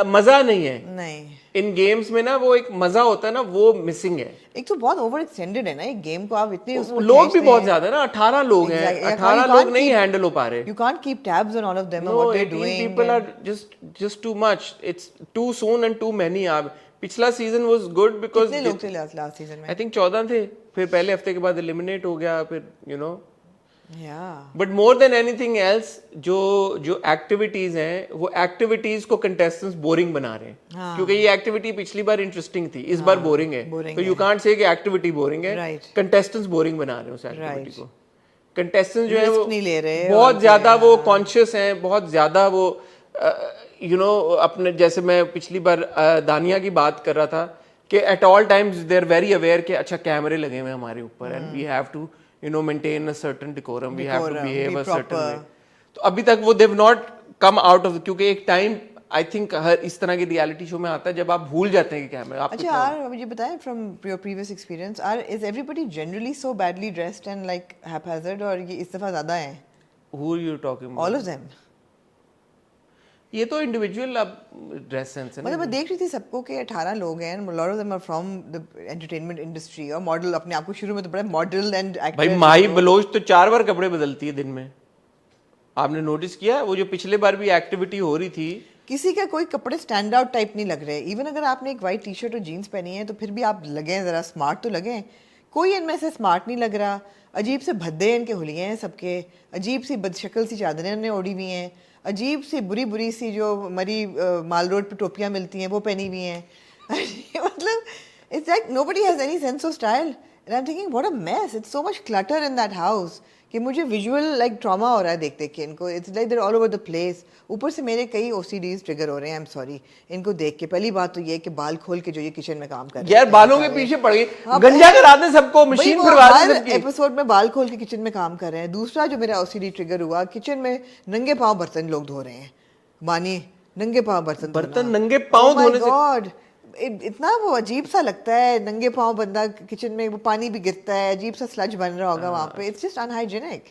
मजा नहीं है. नहीं, इन गेम्स में ना वो एक मजा होता है ना वो मिसिंग है. एक तो बहुत ओवर एक्सटेंडेड है ना एक गेम को. आप इतने लोग भी बहुत ज्यादा है ना. 18 लोग हैं. 18 लोग नहीं हैंडल हो पा रहे. You can't keep tabs on all of them and No, what they're 18 doing. people are just too much. It's too soon and too many. आप पिछला सीजन वाज गुड बिकॉज कितने लोग थे लास्ट सीजन में? I think 14 थे. फिर पहले हफ्ते के बाद एलिमिनेट हो गया. फिर you know. But more than anything else जो एक्टिविटीज हैं वो एक्टिविटीज को कंटेस्टेंट्स बोरिंग बना रहे हैं. क्योंकि ये एक्टिविटी पिछली बार इंटरेस्टिंग थी, इस बार बोरिंग है. तो यू कांट से कि एक्टिविटी बोरिंग है. कंटेस्टेंट्स बोरिंग बना रहे हैं उस एक्टिविटी को. कंटेस्टेंट्स जो है वो नहीं ले रहे. बहुत ज्यादा वो कॉन्शियस हैं. बहुत ज्यादा वो यू नो अपने जैसे मैं पिछली बार दानिया की बात कर रहा था कि at all times they are very aware कि अच्छा कैमरे लगे हुए हैं हमारे ऊपर and we have to you know maintain a certain decorum, we have to behave a certain way. तो अभी तक वो they've not come out of क्योंकि एक टाइम आई थिंक हर इस तरह के रियलिटी शो में आता है जब आप भूल जाते हैं कि क्या है. आप अच्छा यार मुझे बताएं from your previous experience is everybody generally so badly dressed and like haphazard और ये इस दफा ज्यादा है? Who are you talking about? All of them. ये तो इंडिविजुअल अब ड्रेस सेंस है. मतलब मैं देख रही थी सबको कि 18 लोग हैं. Lot of them are from the entertainment industry और मॉडल. अपने आप को शुरू में तो बड़ा मॉडल एंड एक्टर. भाई माही बलोच तो 4 बार कपड़े बदलती है दिन में. आपने नोटिस किया वो जो पिछले बार भी एक्टिविटी हो रही थी किसी का कोई कपड़े स्टैंड आउट टाइप नहीं लग रहे. इवन अगर आपने एक वाइट टी शर्ट और जीन्स पहनी है तो फिर भी आप लगे जरा स्मार्ट तो लगे. कोई इनमें से स्मार्ट नहीं लग रहा. अजीब से भद्दे इनके हुलिये हैं सबके. अजीब सी बदशक्ल सी चादरें इन्हें ओढ़ी हुई हैं. अजीब सी बुरी सी जो मरी माल रोड पे टोपियाँ मिलती हैं वो पहनी हुई हैं. मतलब it's like nobody has any sense of style and I am thinking what a mess. It's so much clutter in that house कि मुझे विजुअल लाइक ट्रॉमा हो रहा है देख देख के इनको. It's like they're all over the place. ऊपर से मेरे कई OCDs ट्रिगर हो रहे हैं. आई एम सॉरी इनको देख के. पहली बात तो ये कि बाल खोल के जो ये किचन में काम कर रहे हैं यार बालों के पीछे पड़ गई. गंजा करा दे सबको. मशीन फिरवा दे सबकी. एपिसोड में बाल खोल के किचन में काम कर रहे हैं. दूसरा जो मेरा OCD ट्रिगर हुआ किचन में नंगे पाँव बर्तन लोग धो रहे हैं. मानी नंगे पाँव बर्तन नंगे पाँव धोने से गॉड इतना वो अजीब सा लगता है. नंगे पाँव बंदा किचन में वो पानी भी गिरता है. अजीब सा स्लज बन रहा होगा वहाँ पे. It's just unhygienic.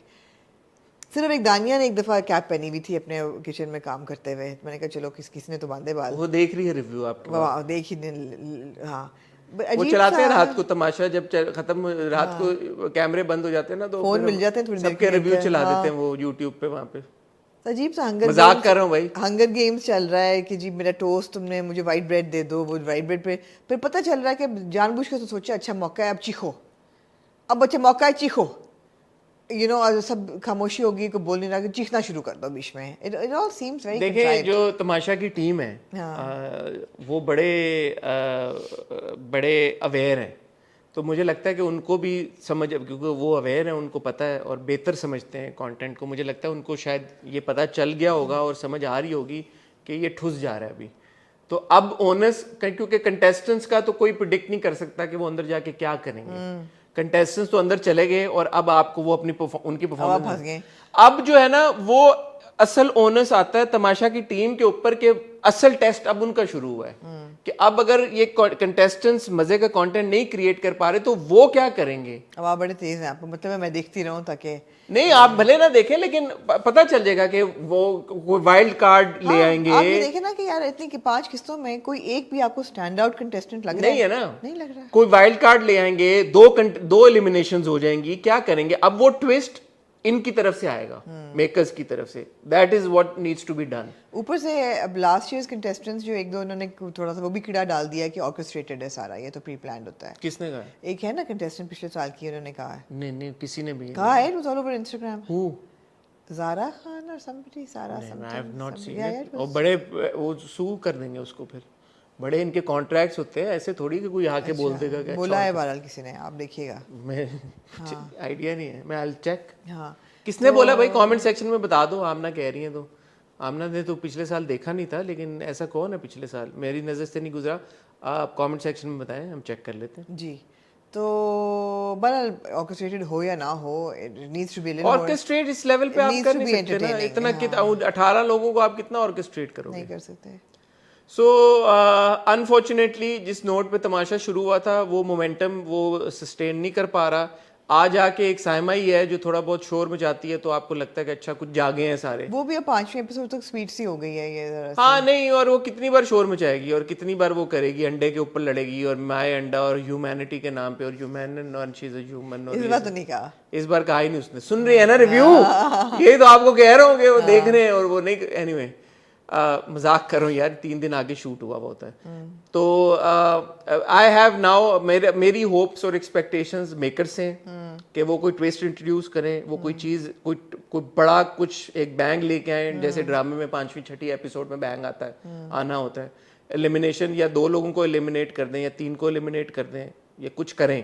सिर्फ एक दानिया ने एक दफा कैप पहनी हुई थी अपने किचन में काम करते हुए. मैंने कहा चलो किसी ने तो बांधे बाल. वो देख रही है रिव्यू आपको. देख ही हाँ वो चलाते हैं रात को तमाशा. जब खत्म रात को कैमरे बंद हो जाते हैं ना तो फोन मिल जाते हैं थोड़ी देर सबके रिव्यू चला देते हैं वो यूट्यूब पे वहाँ पे. अजीब सा मजाक कर रहा हूँ भाई. हंगर गेम्स चल रहा है कि जी मेरा टोस्ट तुमने मुझे वाइट ब्रेड दे दो. वो वाइट ब्रेड पे फिर पता चल रहा है कि जानबूझ के तो सोचा अच्छा मौका है अब चीखो. अब अच्छा मौका है चीखो. यू नो सब खामोशी होगी कोई बोल नहीं रहा कि चीखना शुरू कर दो बीच में. It all seems very. देखिए जो तमाशा की टीम है वो बड़े अवेयर हैं. तो मुझे लगता है कि उनको भी समझ क्योंकि वो अवेयर हैं उनको पता है और बेहतर समझते हैं कंटेंट को. मुझे लगता है उनको शायद ये पता चल गया होगा और समझ आ रही होगी कि ये ठुस जा रहा है अभी. तो अब ओनर्स क्योंकि कंटेस्टेंट्स का तो कोई प्रिडिक्ट नहीं कर सकता कि वो अंदर जाके क्या करेंगे. कंटेस्टेंट्स तो अंदर चले गए और अब आपको वो अपनी उनकी अब आप परफॉर्मेंस फंस गए। अब जो है ना वो असल ओनस आता है तमाशा की टीम के ऊपर के असल टेस्ट अब उनका शुरू हुआ है कि अब अगर ये कंटेस्टेंट्स मजे का कंटेंट नहीं क्रिएट कर पा रहे तो वो क्या करेंगे। अब आप बड़े तेज हैं, आपको मतलब है मैं देखती रहूं ताकि नहीं आप भले ना देखें लेकिन पता चल जाएगा कि वो कोई वाइल्ड कार्ड ले आएंगे। आप ये देखें ना कि यार इतनी की 5 किस्तों में कोई एक भी आपको स्टैंड आउट कंटेस्टेंट लग रहा नहीं है ना, नहीं लग रहा। कोई वाइल्ड कार्ड ले आएंगे, दो एलिमिनेशंस हो जाएंगी, क्या करेंगे। अब वो ट्विस्ट इनकी तरफ से आएगा, मेकर्स की तरफ से। That is what needs to be done. ऊपर से अब लास्ट ईयर्स कंटेस्टेंट्स जो एक दो उन्होंने थोड़ा सा वो भी कीड़ा डाल दिया कि ऑर्केस्ट्रेटेड है सारा, ये तो प्री प्लान्ड होता है। किसने कहा? एक है ना कंटेस्टेंट पिछले साल की, उन्होंने कहा है। नहीं किसी ने भी कहा है, it was all over Instagram. Who Zara Khan और समबडी, सारा I have not seen somebody. It. और बड़े वो सू कर देंगे उसको, फिर बड़े इनके कॉन्ट्रैक्ट्स होते हैं, ऐसे थोड़ी कि कोई आके बोल देगा कि बोला है बहरहाल किसी ने, आप देखिएगा। मैं आइडिया नहीं है, मैं आई चेक। हाँ किसने बोला भाई कमेंट सेक्शन में बता दो। आमना कह रही है तो आमना ने तो पिछले साल देखा नहीं था, लेकिन ऐसा कौन है पिछले साल, मेरी नज़र से नहीं गुजरा। आप कमेंट सेक्शन में बताएं, हम चेक कर लेते हैं। जी। तो बहरहाल ऑर्केस्ट्रेटेड हो या ना हो, it needs to be orchestrate इस लेवल पे आप कर नहीं सकते ना, इतना 18 लोगों को आप कितना ऑर्केस्ट्रेट करोगे? नहीं कर सकते। सो अनफॉर्चुनेटली जिस नोट पे तमाशा शुरू हुआ था वो मोमेंटम वो सस्टेन नहीं कर पा रहा। आज आके एक साइमा ही है जो थोड़ा बहुत शोर मचाती है, तो आपको लगता है कि अच्छा कुछ जागे हैं सारे। वो भी अब 5वें एपिसोड तक स्वीट सी हो गई है ये जरा सी। हाँ नहीं, और वो कितनी बार शोर मचाएगी और कितनी बार वो करेगी, अंडे के ऊपर लड़ेगी और माय अंडा और ह्यूमैनिटी के नाम पे, और ह्यूमन और शी इज अ ह्यूमन। इस बार तो नहीं कहा, इस बार कहा ही नहीं उसने। सुन रही है ना रिव्यू, यही तो आपको कह रहे होंगे वो देख रहे हैं और वो नहीं। एनीवे मजाक कर रहा हूँ यार, 3 दिन आगे शूट हुआ होता है। तो आई हैव नाउ मेरी होप्स और एक्सपेक्टेशंस मेकर्स से कि वो कोई ट्विस्ट इंट्रोड्यूस करें, वो कोई चीज़ कोई बड़ा कुछ एक बैंग लेके आए, जैसे ड्रामे में 5वीं 6ठी एपिसोड में बैंग आता है, आना होता है। एलिमिनेशन या 2 लोगों को एलिमिनेट कर दें या 3 को एलिमिनेट कर दें या कुछ करें,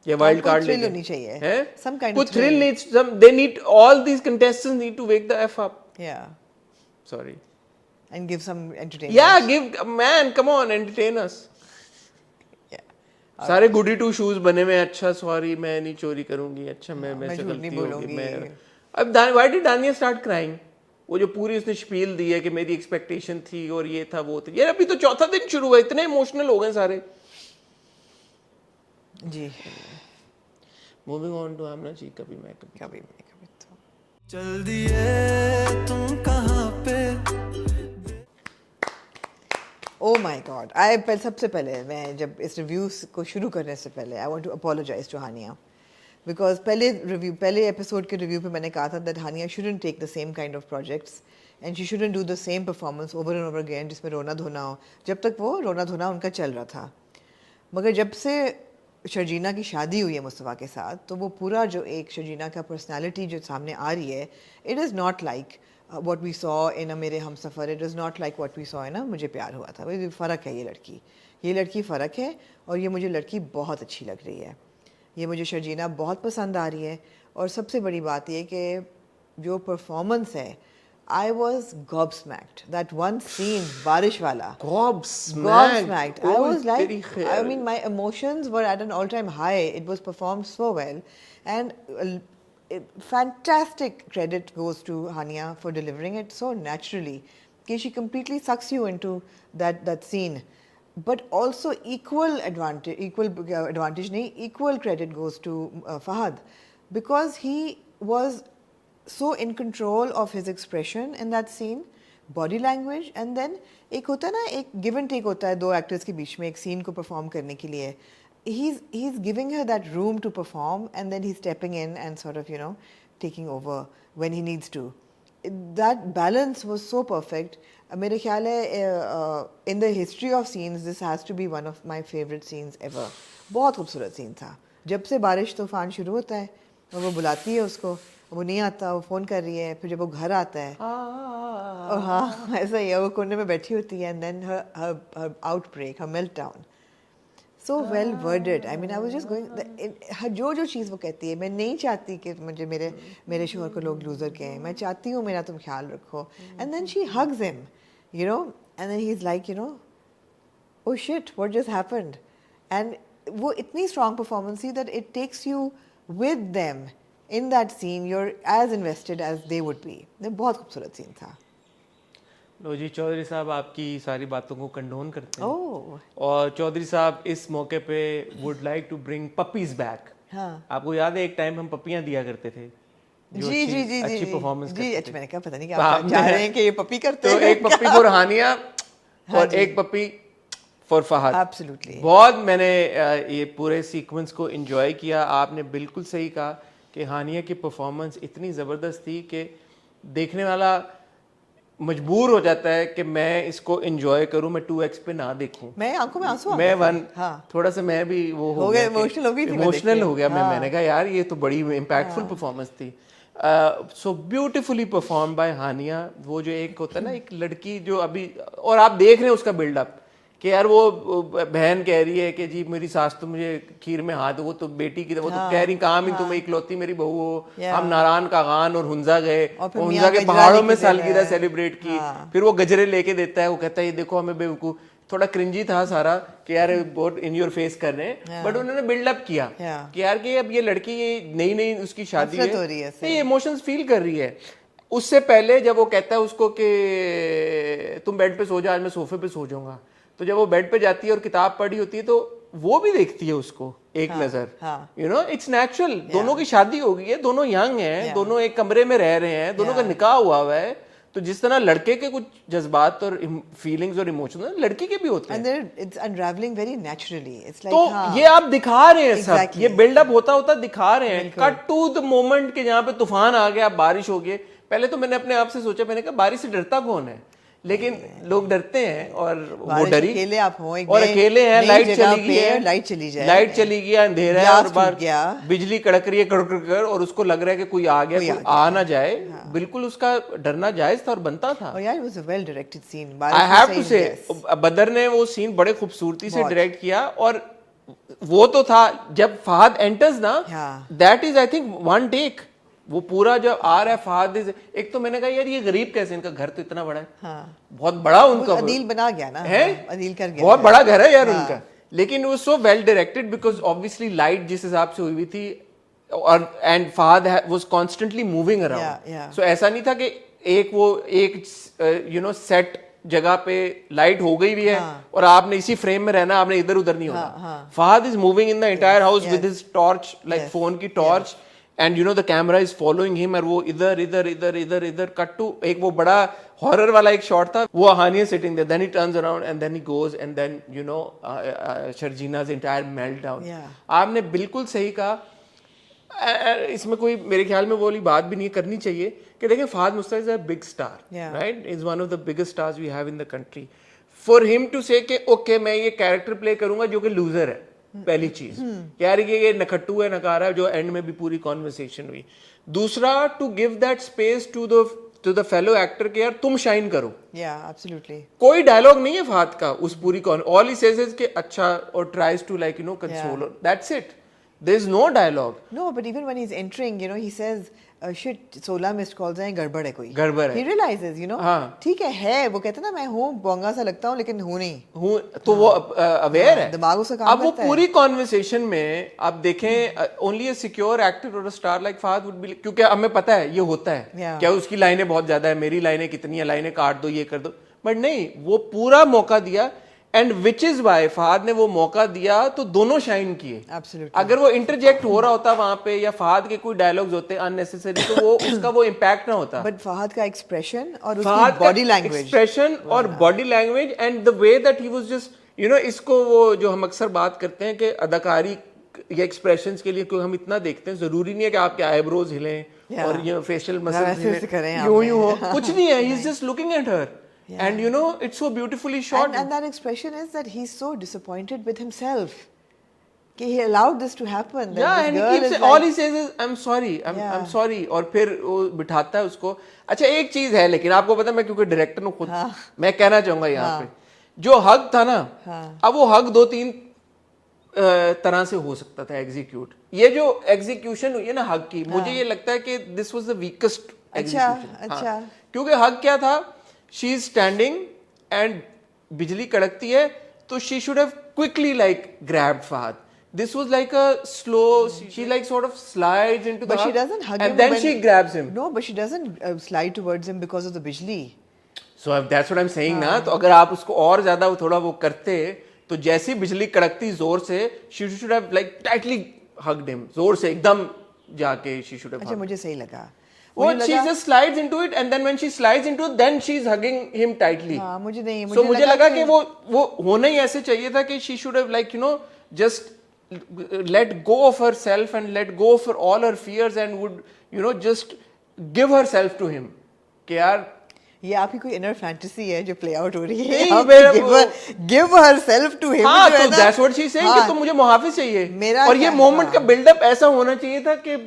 या वाइल्ड कार्ड थ्रिल होनी चाहिए है। some kind कुछ of thrill needs, they need, all these contestants need to wake the F up. yeah sorry and give some entertainment. Yeah, give man, come on, entertain us. Yeah. सारे गुडी to shoes बने हुए। अच्छा sorry मैं नहीं चोरी करूंगी, अच्छा मैं मैं से झूठ गलती नहीं होगी बोलूंगी। मैं। अब व्हाई डिड दानिया स्टार्ट क्राइंग? वो जो पूरी उसने स्पील दी है कि मेरी एक्सपेक्टेशन थी और ये था वो था। यार अभी तो 4था दिन शुरू हुआ, इतने इमोशनल हो गए सारे। जी मूविंग ऑन टू आमना जी, कभी मैं कभी तो चल दिए तुम कहाँ पे। ओ माय गॉड, आई सबसे पहले मैं जब इस रिव्यू को शुरू करने से पहले I want to apologize to Hania, because पहले एपिसोड के रिव्यू पे मैंने कहा था that Hania shouldn't take the same kind of projects and she shouldn't do the same performance over and over again जिसमें रोना धोना हो, जब तक वो रोना धोना उनका चल रहा था। मगर जब से शर्जीना की शादी हुई है मुस्तफ़ा के साथ, तो वो पूरा जो एक शर्जीना का पर्सनालिटी जो सामने आ रही है, it is not like what we saw in मेरे हम सफ़र, it is not like what we saw in मुझे प्यार हुआ था। वही फ़र्क है, ये लड़की फ़र्क है और ये मुझे लड़की बहुत अच्छी लग रही है, ये मुझे शर्जीना बहुत पसंद आ रही है। और सबसे बड़ी बात ये कि जो परफॉर्मेंस है, I was gobsmacked. That one scene, बारिश वाला, gobsmacked. I was like, I mean, my emotions were at an all-time high. It was performed so well, and fantastic credit goes to Hania for delivering it so naturally. She completely sucks you into that scene. But also equal credit goes to Fahad, because he was so in control of his expression in that scene, body language, and then एक होता है ना, एक give and take होता है 2 actors के बीच में एक scene को perform करने के लिए. He's giving her that room to perform, and then he's stepping in and sort of, you know, taking over when he needs to. That balance was so perfect. मेरे ख्याल है in the history of scenes, this has to be one of my favorite scenes ever. बहुत खूबसूरत scene था. जब से बारिश तूफान शुरू होता है और वो बुलाती है उसको, वो नहीं आता, वो फ़ोन कर रही है, फिर जब वो घर आता है और हाँ ऐसा ही है, वो कोने में बैठी होती है, and then her outbreak, her meltdown, so well worded. I mean, I was just going, जो चीज़ वो कहती है, मैं नहीं चाहती कि मुझे मेरे शोहर को लोग लूज़र कहें, मैं चाहती हूँ मेरा तुम ख्याल रखो, and then she hugs him, you know, and then he's like, you know, oh shit, what just happened? And वो इतनी स्ट्रॉन्ग परफॉर्मेंस थी that it takes you with them in that scene, you are as invested as they would be. बहुत खूबसूरत scene था। लो जी, चौधरी साहब आपकी सारी बातों को कंडोन करते हैं। ओह और चौधरी साहब इस मौके पे would like to bring puppies back. हाँ आपको याद है एक टाइम हम पपियां दिया करते थे जो जी जी जी अच्छी जी परफॉर्मेंस जी। करते अच्छा थे। मैंने कहा पता नहीं तो क्या आप चाह रहे हैं कि ये पपी करते तो हैं। एक पप्पी फॉर हानिया और एक पप्पी फॉर फहद। एब्सोल्युटली। बहुत मैंने ये पूरे सीक्वेंस को एंजॉय किया। आपने बिल्कुल सही कहा कि हानिया की परफॉर्मेंस इतनी ज़बरदस्त थी कि देखने वाला मजबूर हो जाता है कि मैं इसको एंजॉय करूं, मैं 2x पे ना देखूं। मैं आंखों में आंसू आ मैं गए थे। हाँ थोड़ा सा मैं भी वो हो गए, emotional हो गई थी मैं देख इमोशनल के। हो गया मैं। हाँ। मैंने कहा यार ये तो बड़ी इम्पैक्टफुल परफॉर्मेंस थी। सो ब्यूटिफुली परफॉर्म बाय हानिया। वो जो एक होता है ना, एक लड़की जो अभी, और आप देख रहे हैं उसका बिल्डअप कि यार वो बहन कह रही है कि जी मेरी सास तो मुझे खीर में हाथ, वो तो बेटी की वो तो कह रही काम ही तुम इकलौती मेरी बहू हो। हम नारायण कागान और हुंजा गए, और फिर हुंजा मियां के गजरा पहाड़ों लेके में दे रहा सालगिरह है। सेलिब्रेट की। फिर वो गजरे लेके देता है, वो कहता है ये देखो हमें बेवकूफ। थोड़ा क्रिंजी था सारा कि यार बहुत इन योर फेस कर रहे हैं, बट उन्होंने बिल्डअप किया कि यार कि अब ये लड़की, ये नई नई उसकी शादी नफरत हो रही है है, ये इमोशंस फील कर रही है। उससे पहले जब वो कहता है उसको कि तुम बेड पे सो जा, आज मैं सोफे पे सो जाऊंगा, तो जब वो बेड पे जाती है और किताब पढ़ी होती है तो वो भी देखती है उसको एक नजर। You know it's natural. दोनों की शादी हो गई है, दोनों यंग हैं, दोनों एक कमरे में रह रहे हैं, दोनों का निकाह हुआ है। तो जिस तरह लड़के के कुछ जज्बात और फीलिंग्स और इमोशंस लड़की के भी होते हैं, and it's unraveling very naturally. It's like तो हाँ, ये आप दिखा रहे हैं सब, Exactly. ये बिल्डअप होता होता दिखा रहे हैं। कट टू द मोमेंट के जहाँ पे तूफान आ गया, बारिश हो गई। पहले तो मैंने अपने आप से सोचा, मैंने कहा बारिश से डरता कौन है, लेकिन लोग डरते हैं और वो बारिश डरी। अकेले आप हो, एक और नए- अकेले हैं, नई लाइट जगह चली गई पे है, लाइट चली जाए, लाइट चली गई है, अंधेरा है ग्लास और बाहर टूट गया, बिजली कड़क रही है कड़क कर, और उसको लग रहा है कि कोई आ गया, कोई आ ना जाए। बिल्कुल उसका डरना जायज था और बनता था। और यार it was a well directed scene. I have to say Badar ने वो सीन बड़े खूबसूरती से डायरेक्ट किया। और वो तो था जब फहद एंटर्स ना, that is I think one take. वो पूरा जब आ रहा है फहद, एक तो मैंने कहा यार ये गरीब कैसे, इनका घर तो इतना बड़ा है। बहुत बड़ा उनका अदील बना गया ना, है, अदील कर गया, बहुत बड़ा घर है यार उनका। लेकिन वो so well directed because obviously light जिस हिसाब से हुई थी, और and Fahad was constantly moving around. So ऐसा नहीं था कि एक यू नो सेट जगह पे लाइट हो गई भी है और आपने इसी फ्रेम में रहना, आपने इधर उधर नहीं होना। Fahad is moving in the entire house with his torch, like phone की torch, and you know the camera is following him. और वो इधर इधर इधर इधर इधर कट टू एक वो बड़ा हॉरर वाला एक शॉट था, वो Hania sitting there, then he turns around and then he goes and then you know Sharjeena's entire meltdown. आपने बिल्कुल सही कहा। इसमें कोई मेरे ख्याल में वो वाली बात भी नहीं करनी चाहिए कि देखें Fahad Mustafa is a big star, right, is one of the biggest stars we have in the country. For him to say कि ओके मैं ये कैरेक्टर प्ले करूंगा जो कि लूजर है, पहली चीज यार ये नखट्टू है, नकारा है, जो एंड में भी पूरी कॉन्वर्सेशन हुई। दूसरा, to give that space to the fellow actor के यार तुम शाइन करो। एब्सोल्युटली। कोई डायलॉग नहीं है फहद का उस पूरी ऑल ही सेज इज कि अच्छा, और tries to like you know console, that's it, there is no dialogue. No, but even when he's entering, you know, he says, shit, 16 missed calls हैं, गड़बड़ है कोई, गड़बड़ है। He realizes, you know, ठीक है, वो कहते हैं ना मैं हूँ बोंगा सा लगता हूँ लेकिन हूँ नहीं, हूँ तो वो अवेयर है, दिमाग उसका काम अब वो करता है। पूरी कॉन्वर्सेशन में आप देखें, ओनली अ सिक्योर एक्टर और a star like Fahad would be, क्योंकि हमें पता है ये होता है, क्या उसकी लाइनें बहुत ज्यादा है, मेरी लाइनें कितनी है, लाइनें काट दो, ये कर दो, बट नहीं, वो पूरा मौका दिया। And which is why Fahad ने वो मौका दिया तो दोनों शाइन किए। Absolutely. अगर वो इंटरजेक्ट हो रहा होता वहां पे, या फहद के कोई डायलॉग्स होते अननेसेसरी, तो वो उसका वो इम्पैक्ट ना होता। बट फहद का एक्सप्रेशन और उसकी बॉडी लैंग्वेज, एक्सप्रेशन और body language and the way that he was just you know, इसको वो जो हम अक्सर बात करते हैं कि अदाकारी या एक्सप्रेशंस के लिए कोई हम इतना देखते हैं, जरूरी नहीं है कि आपके आईब्रोज हिलें और ये फेशियल मसल्स हिलें, यूं हो, कुछ नहीं है, he is just looking at her and you know it's so beautifully shot, and that expression is that he's so disappointed with himself कि he allowed this to happen, that yeah, this and he girl keeps is saying, like, all he says is I'm sorry, I'm sorry, और फिर वो बिठाता है उसको। अच्छा एक चीज है, लेकिन आपको पता है मैं क्योंकि डायरेक्टर हूँ खुद, मैं कहना चाहूंगा यहाँ पे जो हग था ना, अब वो हग 2-3 तरह से हो सकता था एग्जीक्यूट। ये जो एग्जीक्यूशन हुई है ना हग की, मुझे ये लगता है कि this was the weakest execution. अच्छा, क्योंकि हग क्या था, शी इज स्टैंडिंग एंड बिजली कड़कती है, तो she should have quickly like grabbed Fahad, This was like a slow. She like sort of slides into the But she hug, doesn't hug him. and then when- she grabs him. No, but she doesn't slide towards him because of the bijli. So that's what I'm saying ना. तो अगर आप उसको और ज्यादा थोड़ा वो करते, तो जैसी बिजली कड़कती जोर से, she should have like tightly hugged him. जोर से एकदम जाके she should have. अच्छा hugged. मुझे सही लगा. Well, she just slides into it, and then when she slides into it, then she's hugging him tightly. हाँ मुझे नहीं. So मुझे लगा कि वो होना ही ऐसे चाहिए था कि she should have like just let go of herself and let go of all her fears and would just give herself to him. कि यार ये आपकी कोई इनर फैंटेसी है जो प्ले आउट हो रही है. नहीं, मेरा गिव हरसेल्फ टू हिम. हाँ, तो that's what she's saying कि तो मुझे मुहाफिज चाहिए. मेरा और ये मोमेंट का बिल्डअप ऐसा होना चाहिए था कि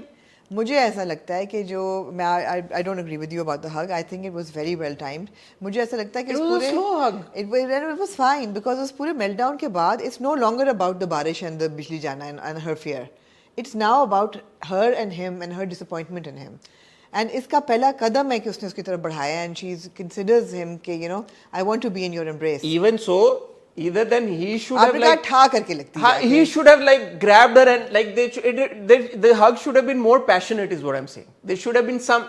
मुझे ऐसा लगता है कि जो मैं I don't agree with you about the hug. I think it was very well timed. मुझे ऐसा लगता है कि It was a slow hug. It was fine because उस पूरे मेल्टडाउन के बाद it's no longer about the बारिश एंड द बिजली जाना and her fear. It's now about her and him and her disappointment in him. And इसका पहला कदम है कि उसने उसकी तरफ बढ़ाया एंड शी कंसिडर्स हिम कि I want to be in your embrace. even so either then he should have आपने like ठा करके लगती है. he should have like grabbed her and like the hug should have been more passionate is what I'm saying. There should have been some.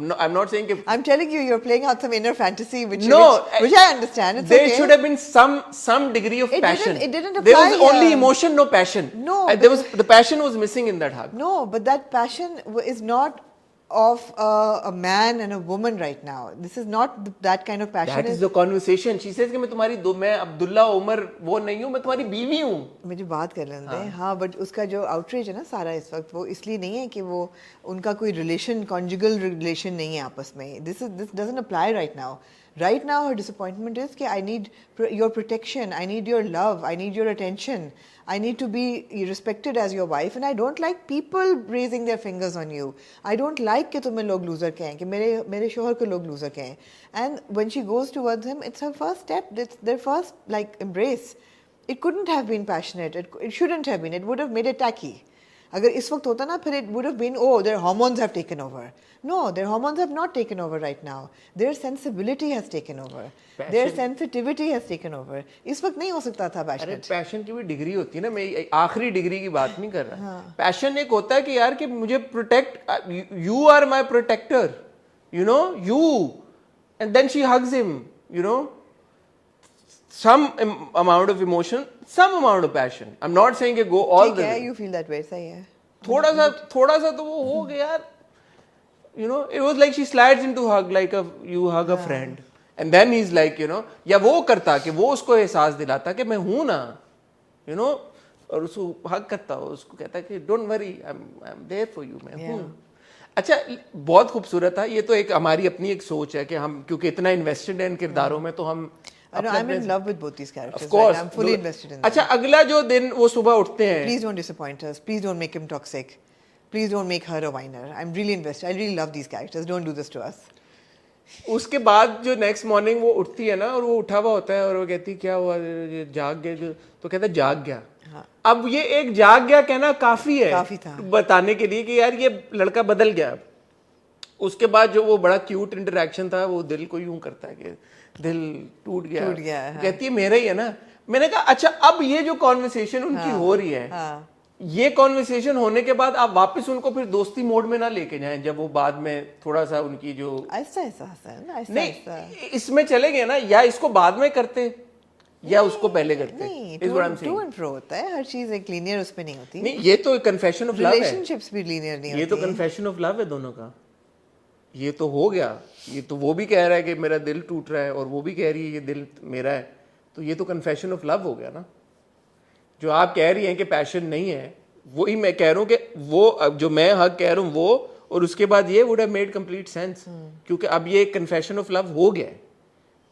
No, I'm not saying I'm telling you, you're playing out some inner fantasy, which I understand. It's there okay. should have been some degree of passion. It didn't There apply was only here. emotion, no passion. No, there was the passion was missing in that hug. No, but that passion is not of a man and a woman right now. This is not that kind of passion. That is the conversation. She says कि मैं अब्दुल्ला उमर वो नहीं हूँ, मैं तुम्हारी बीवी हूँ. मुझे बात कर लेने दें. हाँ, बट उसका जो आउटरीच है ना सारा इस वक्त, वो इसलिए नहीं है कि वो उनका कोई रिलेशन, कॉन्जुगल रिलेशन नहीं है आपस में. This doesn't apply right now. Right now her disappointment is कि I need your protection, I need your love, I need your attention, I need to be respected as your wife, and I don't like people raising their fingers on you. I don't like कि तुम्हें लोग loser कहें, कि मेरे शोहर को लोग loser कहें. And when she goes towards him, it's her first step, it's their first like embrace. It couldn't have been passionate, it shouldn't have been, it would have made it tacky. अगर इस वक्त होता ना, फिर it would have been, oh, their hormones have taken over. No, their hormones have not taken over right now. Their sensibility has taken over. Passion. Their sensitivity has taken over. इस वक्त नहीं हो सकता था अरे passionate. पैशन की भी degree होती है ना. मैं आखिरी डिग्री की बात नहीं कर रहा. पैशन एक होता है कि यार कि मुझे protect, you are my protector, you, and then she hugs him, some amount of emotion, some amount of passion. I'm not saying go all ठीक the है, way. you feel that way, सही है. थोड़ा सा तो वो हो गया यार. It was like she slides into hug like you hug a friend, and then he's like, या वो करता कि वो उसको एहसास दिलाता कि मैं हूं ना, और उसको हग करता, उसको कहता कि don't worry, I am there for you, मैं हूं. अच्छा, बहुत खूबसूरत था. ये तो एक हमारी अपनी एक सोच है कि हम क्योंकि इतना इन्वेस्टेड है इन किरदारों में, तो हम I'm in love with both these characters. Of course. Right? I'm fully invested in them. अच्छा, अगला जो दिन वो सुबह उठते हैं. Please don't disappoint us. Please don't make him toxic. Please don't make her a whiner. I'm really invested. I really love these characters. Don't do this to us. उसके बाद जो नेक्स्ट मॉर्निंग वो उठती है ना, और वो उठा हुआ होता है, और वो कहती क्या हुआ, ये जाग गए जो, तो कहता है जाग गया. अब ये एक जाग गया कहना काफी है, काफी था बताने के लिए कि यार ये लड़का बदल गया. उसके बाद जो वो बड़ा क्यूट इंटरेक्शन था, वो दिल को यूं करता है कि दिल टूट गया. हाँ. कहती है मेरा ही है ना. मैंने कहा अच्छा, अब ये जो कॉन्वर्सेशन उनकी हो रही है, ये कॉन्वर्सेशन होने के बाद आप वापस उनको फिर दोस्ती मोड में ना लेके जाएं, जब वो बाद में थोड़ा सा उनकी जो नहीं इसमें चले गए ना, या इसको बाद में करते या उसको पहले करते. नहीं, Is what I'm saying. To and fro होता है, हर चीज एक लीनियर उस पे नहीं होती. नहीं, ये तो कन्फेशन ऑफ लव है. रिलेशनशिप्स भी लीनियर नहीं होती. ये तो कन्फेशन ऑफ लव है दोनों का. ये तो हो गया. ये तो वो भी कह रहा है कि मेरा दिल टूट रहा है, और वो भी कह रही है ये दिल मेरा है. तो ये तो कन्फेशन ऑफ लव हो गया ना. जो आप कह रही हैं कि पैशन नहीं है, वही मैं कह रहा हूँ कि वो अब जो मैं हक कह रहा हूँ वो, और उसके बाद ये would have made complete sense, क्योंकि अब ये कन्फेशन ऑफ लव हो गया है.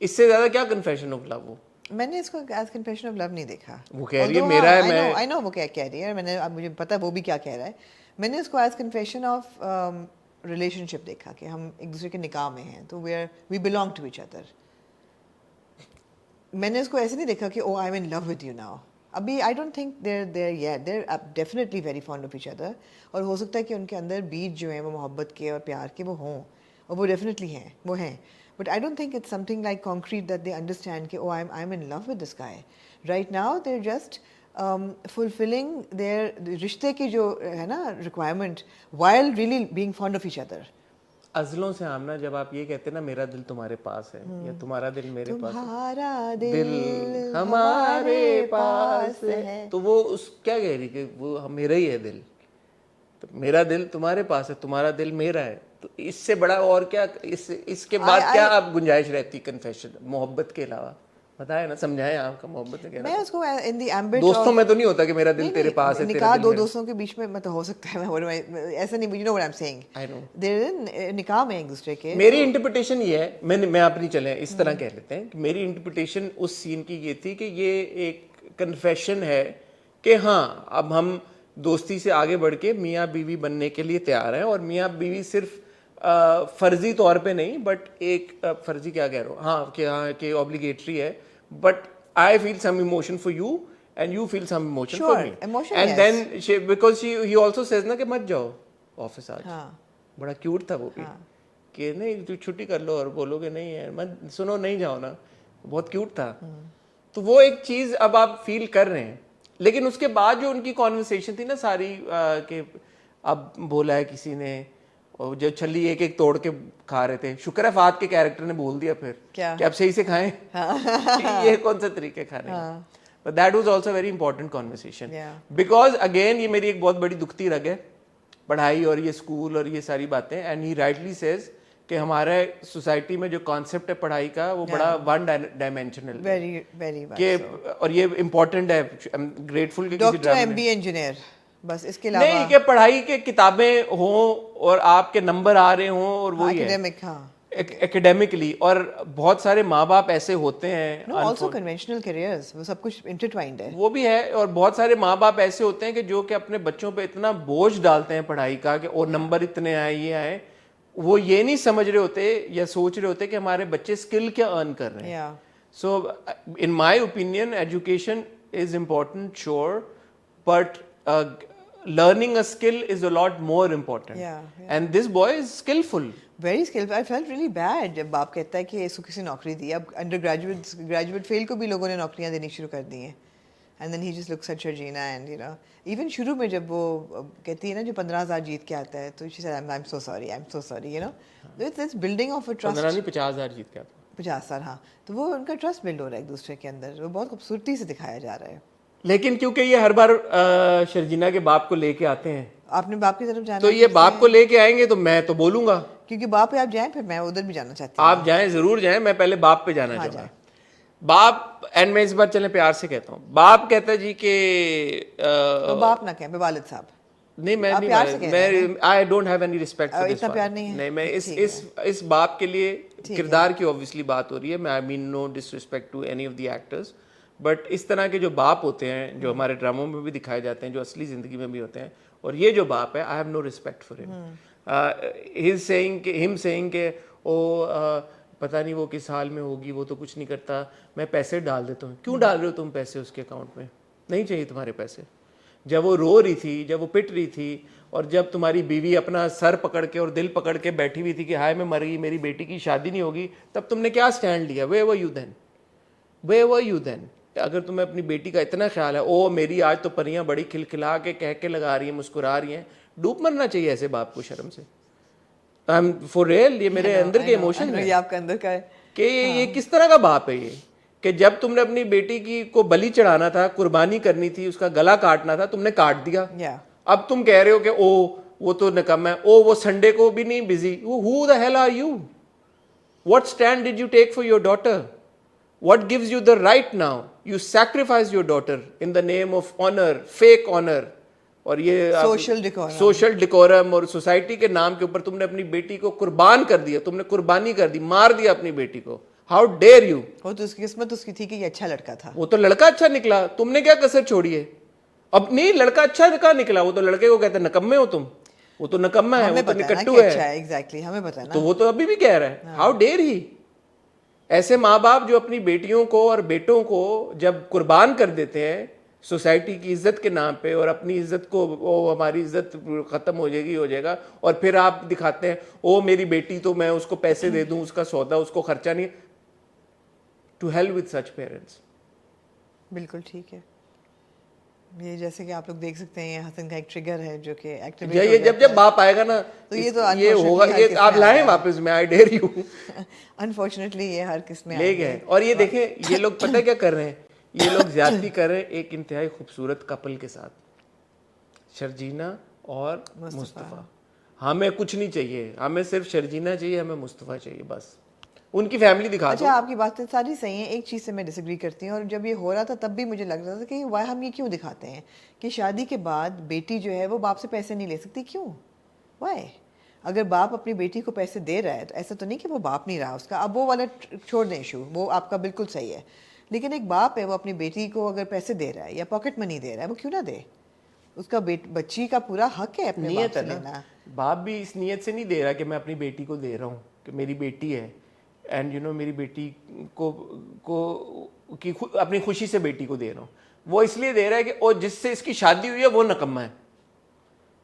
इससे ज्यादा क्या कन्फेशन ऑफ लव हो. मैंने इसको एज कन्फेशन ऑफ लव नहीं देखा. वो कह रही है मेरा है, मैं आई नो वो क्या कह रही है. मैंने अब मुझे पता है वो भी क्या कह रहा है. मैंने इसको एज कन्फेशन ऑफ रिलेशनशिप देखा कि हम एक दूसरे के निकाह में हैं, तो we belong to each other. मैंने इसको ऐसे नहीं देखा कि oh I am in love with you now. अभी I don't think they're definitely very fond of each other, और हो सकता है कि उनके अंदर बीज जो है वो मोहब्बत के और प्यार के वो हों, और वो डेफिनेटली हैं, वो हैं. But I don't think it's something like concrete that they understand कि oh I am in love with this guy. Right now they are just fulfilling their रिश्ते की जो है ना requirement while really being fond of each other. अजलों से आमना, जब आप ये कहते हैं ना मेरा दिल तुम्हारे पास है या तुम्हारा दिल मेरे पास है, तुम्हारा दिल हमारे पास है, तो वो उस क्या कह रही कि वो मेरा ही है दिल, तो मेरा दिल तुम्हारे पास है, तुम्हारा दिल मेरा है, तो इससे बड़ा और क्या, इसके बाद क्या आप गुंजाइश रहती कन्फेशन मोहब्बत के अलावा? बताए ना, समझाएं आपका मोहब्बत में क्या मैं उसको in the ambit दोस्तों में तो नहीं होता कि मेरा दिल तेरे पास है, निकाह दो दोस्तों के बीच में मतलब हो सकता है, मैं ऐसा नहीं, you know what I'm saying, I know. Their निकाह में एक दूसरे के, मेरी इंटरप्रिटेशन ये है, मैं अपनी चले इस तरह कह लेते हैं कि मेरी इंटरप्रिटेशन उस सीन की ये थी कि ये एक कन्फेशन है कि हाँ अब हम दोस्ती से आगे बढ़ के मियाँ बीवी बनने के लिए तैयार हैं, और मियाँ बीवी सिर्फ फर्जी तौर पे नहीं, बट एक फर्जी क्या कह रहा हूँ, हाँ कि ऑब्लिगेटरी है, but I feel some emotion for you and you feel some emotion for me, emotion, and yes. Then because he also says ना कि मत जाओ ऑफिस आज, बड़ा क्यूट था वो भी, कि नहीं तू छुट्टी कर लो, और बोलोगे नहीं है मत सुनो नहीं जाओ ना, बहुत क्यूट था। तो वो एक चीज अब आप फील कर रहे हैं, लेकिन उसके बाद जो उनकी कॉन्वर्सेशन थी ना सारी कि अब बोला है किसी ने, और जो छल्ली एक एक तोड़ के खा रहे थे, शुक्र है फात के कैरेक्टर ने बोल दिया फिर क्या? कि अब सही से खाएं कि ये कौन सा तरीके खाने का, but that was also very important conversation, because again ये मेरी एक बहुत बड़ी दुखती रग है, पढ़ाई और ये स्कूल और ये सारी बातें, एंड ही राइटली सेज कि हमारे सोसाइटी में जो कॉन्सेप्ट है पढ़ाई का वो बड़ा वन डायमेंशनल, वेरी वेरी के और ये इम्पोर्टेंट है, आई एम ग्रेटफुल कि डॉक्टर एमबी इंजीनियर, बस इसके अलावा नहीं कि पढ़ाई के किताबें हों और आपके नंबर आ रहे हों, और वो एकेडमिक, हाँ एकेडमिकली, और बहुत सारे माँ बाप ऐसे होते हैं, नो आल्सो कन्वेंशनल करियर्स, वो सब कुछ इंटरट्वाइंड है, वो भी है, और बहुत सारे माँ बाप ऐसे होते हैं कि जो कि अपने बच्चों पे इतना बोझ डालते हैं पढ़ाई का कि और नंबर इतने आए ये आए, वो ये नहीं समझ रहे होते या सोच रहे होते कि हमारे बच्चे स्किल क्या अर्न कर रहे हैं। So in my opinion education is important sure, but learning a skill is a lot more important, and this boy is skillful, very skillful. I felt really bad जब बाप कहता है कि इसको किसी नौकरी दी, अब अंडर ग्रेजुएट फेल को भी लोगों ने नौकरियां देनी शुरू कर दी हैं, and then he just looks at Georgina and you know even शुरू में जब वो कहती है ना जो 15,000 जीत के आता है, तो she said I'm so sorry you know, it's building of a trust, 15 नहीं 50,000 जीत के आता, 50,000, हाँ, तो वो उनका ट्रस्ट बिल्ड हो रहा है एक दूसरे के अंदर, वो बहुत खूबसूरती से दिखाया जा रहा है। लेकिन क्योंकि ये हर बार शर्जीना के बाप को लेके आते हैं, आपने बाप की तरफ जाना, तो ये बाप को लेके आएंगे तो मैं तो बोलूंगा, क्योंकि बाप पे आप जाएं फिर मैं उधर भी जाना चाहती हूँ, आप जाएं जरूर जाएं, मैं पहले बाप पे जाना चाहूंगा। बाप, एंड मैं इस बार चले प्यार से कहता हूँ, बाप कहता है जी कि तो बाप ना कहें, वालिद साहब नहीं, मैं I don't have any respect for this, इतना प्यार नहीं है, नहीं मैं इस बाप के लिए किरदार की ऑब्वियसली बात हो रही है, मैं I mean no disrespect to any of the actors, but इस तरह के जो बाप होते हैं जो हमारे ड्रामों में भी दिखाए जाते हैं, जो असली जिंदगी में भी होते हैं, और ये जो बाप है, I have no respect for him, him saying के ओ पता नहीं वो किस हाल में होगी, वो तो कुछ नहीं करता, मैं पैसे डाल देता हूँ। क्यों डाल रहे हो तुम पैसे उसके अकाउंट में? नहीं चाहिए तुम्हारे पैसे। जब वो रो रही थी, जब वो पिट रही थी, और जब तुम्हारी बीवी अपना सर पकड़ के और दिल पकड़ के बैठी हुई थी कि हाय मैं मर गई, मेरी बेटी की शादी नहीं होगी, तब तुमने क्या स्टैंड लिया? वे वर यू देन? अगर तुम्हें अपनी बेटी का इतना ख्याल है, ओ मेरी आज तो परियां बड़ी खिलखिला के कह के लगा रही हैं, मुस्कुरा रही हैं, डूब मरना चाहिए ऐसे बाप को शर्म से। आई एम फॉर रियल, ये मेरे अंदर के इमोशन है, ये आपके अंदर का है कि ये किस तरह का बाप है ये, कि जब तुमने अपनी बेटी की को बलि चढ़ाना था, कुर्बानी करनी थी, उसका गला काटना था, तुमने काट दिया। अब तुम कह रहे हो कि ओ वो तो निकम्मा है, ओ वो संडे को भी नहीं busy. Who the hell are you? What stand did you take for your daughter? What gives you the right now? You sacrifice your daughter in the name of honor, fake honor, और ये social decorum और society के नाम के ऊपर तुमने अपनी बेटी को कुर्बान कर दिया, तुमने कुर्बानी कर दी, मार दिया अपनी बेटी को। How dare you? वो तो उसकी किस्मत उसकी थी कि ये अच्छा लड़का था। वो तो लड़का अच्छा निकला, तुमने क्या कसर छोड़ी है? अब नहीं, लड़का अच्छा कहाँ निकला? वो तो लड़के को कहते हैं नकम्मे हो तुम, वो तो नकम्मा है, वो तो निकट्टू है। एग्जैक्टली, हमें पता है ना। तो वो तो अभी भी कह रहा है, हाउ डेयर ही। ऐसे माँ बाप जो अपनी बेटियों को और बेटों को जब कुर्बान कर देते हैं सोसाइटी की इज्जत के नाम पे, और अपनी इज्जत को ओ हमारी इज्जत खत्म हो जाएगा, और फिर आप दिखाते हैं ओ मेरी बेटी तो मैं उसको पैसे दे दूं, उसका सौदा, उसको खर्चा नहीं। To hell with such parents. बिल्कुल ठीक है। ये जैसे कि आप लोग देख सकते हैं ये हसन का एक ट्रिगर है जो कि एक्टिवेट ये जब बाप आएगा ना तो ये तो ये होगा, ये आप लाएं वापस में, आई डेयर यू। अनफॉर्चुनेटली ये हर किस में ले गए। और ये देखें ये लोग पता क्या कर रहे हैं, ये लोग ज्यादती कर रहे हैं एक इंतहाई खूबसूरत कपल के साथ, शर्जीना और मुस्तफ़ा। हमें कुछ नहीं चाहिए, हमें सिर्फ शर्जीना चाहिए, हमें मुस्तफ़ा चाहिए, बस उनकी फैमिली दिखा दो। अच्छा, आपकी बातें सारी सही हैं, एक चीज़ से मैं डिसएग्री करती हूँ। और जब ये हो रहा था तब भी मुझे लग रहा था कि वाह हम ये क्यों दिखाते हैं कि शादी के बाद बेटी जो है वो बाप से पैसे नहीं ले सकती, क्यों? वाह, अगर बाप अपनी बेटी को पैसे दे रहा है तो ऐसा तो नहीं कि वो बाप नहीं रहा उसका। अब वो वाला छोड़ दें इशू, वो आपका बिल्कुल सही है, लेकिन एक बाप है वो अपनी बेटी को अगर पैसे दे रहा है या पॉकेट मनी दे रहा है, वो क्यों ना दे? उसका बच्ची का पूरा हक है अपने बाप से लेना। बाप भी इस नीयत से नहीं दे रहा कि मैं अपनी बेटी को दे रहा हूँ कि मेरी बेटी है एंड यू नो मेरी बेटी को अपनी खुशी से बेटी को दे रहा हूँ। वो इसलिए दे रहा है कि और जिससे इसकी शादी हुई है वो नकम्मा है।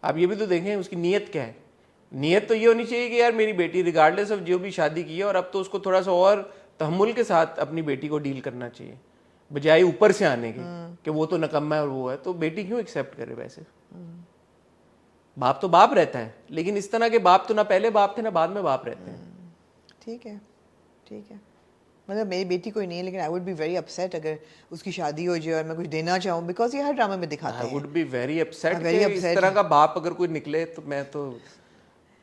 आप ये भी तो देखें उसकी नीयत क्या है। नीयत तो ये होनी चाहिए कि यार मेरी बेटी रिगार्डलेस ऑफ जो भी शादी की है, और अब तो उसको थोड़ा सा और तहम्मुल के साथ अपनी बेटी को डील करना चाहिए, बजाय ऊपर से आने के कि वो तो नकम्मा है और वो है। तो बेटी क्यों एक्सेप्ट करे? वैसे बाप तो बाप रहता है, लेकिन इस तरह के बाप तो ना पहले बाप थे ना बाद में बाप रहते हैं। ठीक है, ठीक है। मतलब मेरी बेटी कोई नहीं है, लेकिन I would be very upset अगर उसकी शादी हो जाए और मैं कुछ देना चाहूँ, बिकॉज ये हर ड्रामा में दिखाते हैं। I would be very upset इस तरह का बाप अगर कोई निकले तो मैं तो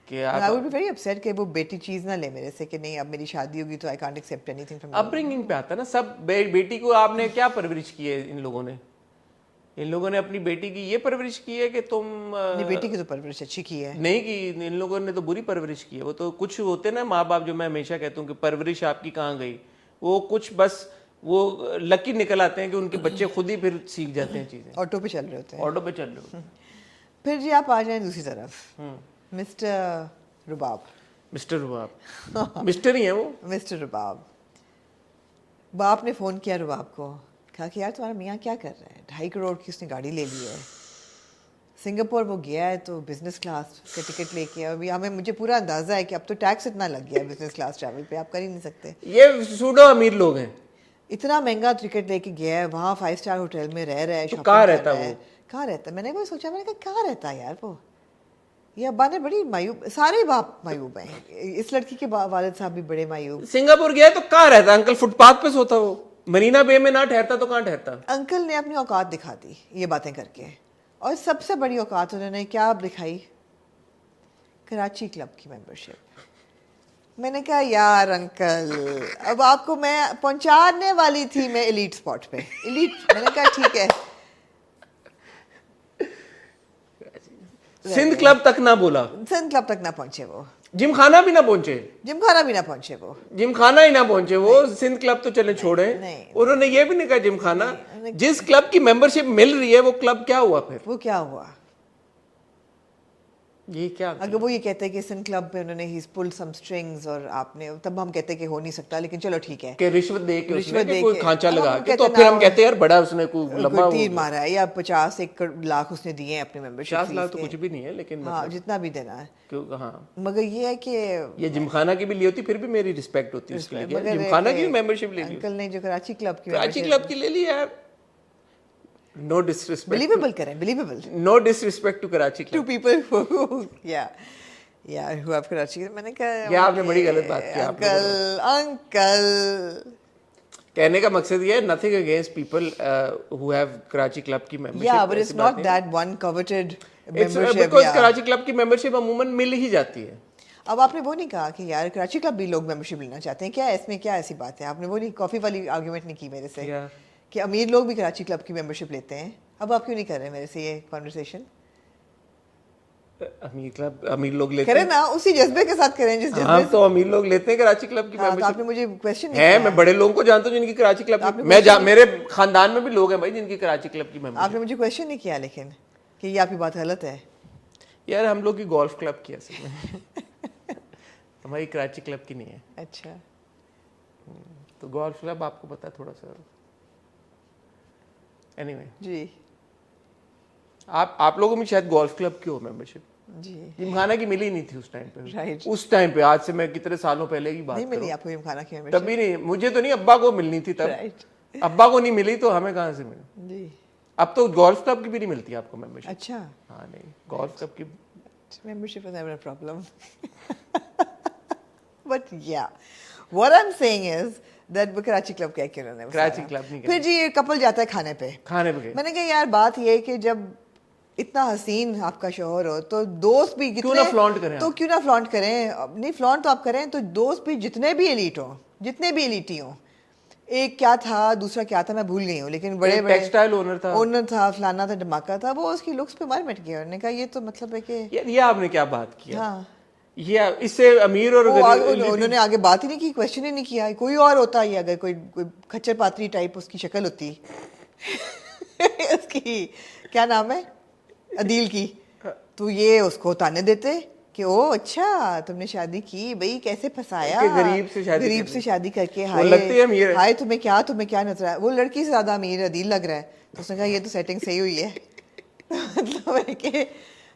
I would be very upset कि वो बेटी चीज ना ले मेरे से कि नहीं अब मेरी शादी होगी तो I can't accept anything from. Upbringing पे आता है ना सब। बेटी को आपने क्या परवरिश की है? इन लोगों ने अपनी बेटी की ये परवरिश की है कि तुम बेटी की तो परवरिश अच्छी की है नहीं की, इन लोगों ने तो बुरी परवरिश की है। वो तो कुछ होते ना माँ बाप, जो मैं हमेशा कहता हूँ कि परवरिश आपकी कहाँ गई, वो कुछ बस वो लकी निकल आते हैं कि उनके बच्चे खुद ही फिर सीख जाते हैं चीजें, ऑटो पे चल रहे होते हैं। ऑटो पे चल रहे हो। फिर जी आप आ जाएं दूसरी तरफ, मिस्टर रुबाब। मिस्टर रुबाब मिस्टर ही है वो। मिस्टर रुबाब, बाप ने फ़ोन किया रुबाब को, कहा कि यार तुम्हारा मियाँ क्या कर रहा है, 2.5 करोड़ की उसने गाड़ी ले ली है, सिंगापुर वो गया है तो बिजनेस क्लास का टिकट लेके। अभी हमें मुझे पूरा अंदाजा है कि अब तो टैक्स इतना लग गया है बिजनेस क्लास ट्रैवल पे, आप कर ही नहीं सकते। ये सूडो अमीर लोग हैं। इतना महंगा टिकट लेके गया है, वहाँ 5 स्टार होटल में रह रहा है, तो कहाँ रहता है वो? कहाँ रहता है? मैंने वो सोचा, मैंने कहा कहाँ रहता है यार वो। ये अब्बा ने बड़ी मायूब, सारे बाप मायूब हैं, इस लड़की के वालिद साहब भी बड़े मायूब। सिंगापुर गया है तो कहाँ रहता? अंकल फुटपाथ पे सोता, वो मरीना बे में ना ठहरता तो कहाँ ठहरता? अंकल ने अपनी औकात दिखा दी ये बातें करके, और सबसे बड़ी औकात उन्होंने क्या दिखाई? कराची क्लब की मेंबरशिप। मैंने कहा यार अंकल, अब आपको मैं पहुंचाने वाली थी मैं एलीट स्पॉट पे, एलीट। मैंने कहा ठीक है, सिंध क्लब तक ना बोला, सिंध क्लब तक ना पहुंचे वो, जिम खाना भी ना पहुंचे, जिमखाना भी ना पहुंचे वो, जिम खाना ही ना पहुंचे वो। सिंध क्लब तो चले छोड़े, उन्होंने ये भी नहीं कहा जिम खाना। जिस क्लब की मेंबरशिप मिल रही है वो क्लब क्या हुआ फिर? वो क्या हुआ? ये क्या? अगर वो ये कहते हैं कि सिंध क्लब पे उन्होंने ही पुल्ड सम स्ट्रिंग्स और आपने, तब हम कहते हैं कि हो नहीं सकता, लेकिन चलो ठीक है कि रिश्वत दे के रिश्वत उसने दे कोई के खांचा लगा हम के, तो कहते फिर हम ना, कहते हैं यार बड़ा उसने कोई लंबा कोई तीर मारा है या 50-1 लाख उसने दिए हैं अपने मेंबरशिप। 50 लाख तो कुछ भी नहीं है, लेकिन हाँ जितना भी देना है। क्यों? हाँ, मगर ये है कि ये जिमखाना की भी ली होती फिर भी मेरी रिस्पेक्ट होती है इसके लिए। जिमखाना की भी मेंबरशिप ले ली, अंकल ने जो कराची क्लब की कराची क्लब की ले ली यार। नो डिसरिस्पेक्ट, बिलीवेबल करें, believable, no disrespect to Karachi to club. People या who have कराची। मैंने कहा ये आपने बड़ी गलत बात की। अंकल कहने का मकसद ये है, nothing against people who have Karachi club की मेंबरशिप। या but it's not that one coveted membership, because Karachi club की मेंबरशिप अमूमन मिल ही जाती है। अब आपने वो नहीं कहा कि यार कराची क्लब भी लोग मेंबरशिप लेना चाहते हैं, क्या इसमें क्या ऐसी बात है? आपने वो नहीं, कॉफी वाली आर्गुमेंट नहीं की मेरे से कि अमीर लोग भी कराची क्लब की मेंबरशिप लेते हैं। अब आप क्यों नहीं कर रहे मेरे से ये कॉन्वर्सेशन? अमीर लोग लेते करें ना, उसी जज्बे के साथ करें जिस जज्बे। हाँ, तो अमीर लोग लेते हैं कराची क्लब की हाँ, तो मेंबरशिप। आपने मुझे क्वेश्चन नहीं है, किया। मैं बड़े लोगों को जानता हूँ जिनकी कराची क्लब की, मेरे खानदान में भी लोग हैं भाई जिनकी कराची क्लब की मेंबरशिप। आपने मुझे क्वेश्चन नहीं किया लेकिन कि ये आपकी बात गलत है। यार हम लोग की गोल्फ क्लब की असल में हमारी कराची क्लब की नहीं है। अच्छा, तो गोल्फ क्लब आपको पता है थोड़ा सा। एनीवे जी, आप लोगों में शायद गोल्फ क्लब की हो मेंबरशिप। जी, जिमखाना की मिली नहीं थी उस टाइम पे। राइट, उस टाइम पे, आज से मैं कितने सालों पहले की बात नहीं मिली करूं, आपको जिमखाना की मेंबरशिप? तभी नहीं, मुझे तो नहीं, अब्बा को मिलनी थी तब। राइट, अब्बा को नहीं मिली तो हमें कहाँ से मिली? जी, अब तो गोल्फ क्लब की भी नहीं मिलती आपको मेंबरशिप। अच्छा, हाँ नहीं, गोल्फ क्लब की membership was never a problem. But yeah, what I'm saying is that वो कराची क्लब क्या किया उन्होंने, वो कराची सारा। क्लब नहीं फिर जी ये कपल जाता है खाने पे गए। मैंने कहा यार बात ये है कि जब इतना हसीन आपका शोहर हो तो दोस्त भी क्यों ना flaunt करें तो आप? क्यों ना फ्लॉन्ट करें, नहीं फ्लॉन्ट तो आप करें तो दोस्त भी जितने भी एलीट हो, जितने भी एलीटी हो, एक क्या था दूसरा क्या था मैं भूल गई हूँ, लेकिन बड़े एक बड़े textile owner था। फलाना था धमाका था, वो उसकी लुक्स पे मार मिट गया। उन्होंने कहा ये तो मतलब है कि ये आपने क्या बात किया? हाँ ये इससे अमीर और उन्होंने आगे बात ही नहीं की, क्वेश्चन ही नहीं किया। कोई और होता ही, अगर कोई खच्चर पात्री टाइप उसकी शक्ल होती उसकी क्या नाम है अदील की, तो ये उसको ताने देते कि ओ अच्छा तुमने शादी की भाई, कैसे फंसाया, गरीब से शादी करके, हाय तुम्हें क्या नजर आया, वो लड़की से ज्यादा अमीर अदील लग रहा है। तो उसने कहा ये तो सेटिंग सही हुई है। मतलब है कि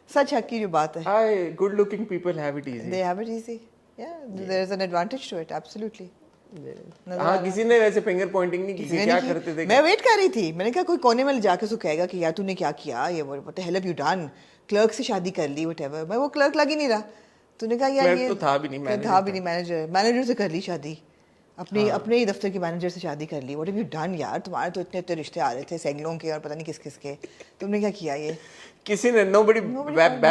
सच हक की जो बात है। good looking people have it easy. They have it easy. Yeah, there is an advantage to it, absolutely. हाँ, किसी ने वैसे फिंगर पॉइंटिंग नहीं की कि क्या करते थे। मैं वेट कर रही थी, मैंने कहा कोई कोने में जाके उसको कहेगा कि यार तूने क्या किया, ये what the hell have you done, clerk से शादी कर ली, whatever। मैं वो क्लर्क लग ही नहीं रहा। तूने कहा यार ये तो था भी नहीं, मैनेजर से कर ली शादी, अपने ही दफ्तर के मैनेजर से शादी कर ली। व्हाट हैव यू डन यार, तुम्हारे तो इतने रिश्ते आ रहे थे सैंगलों के और पता नहीं किस किस के, तुमने क्या किया ये? किसी ने nobody bat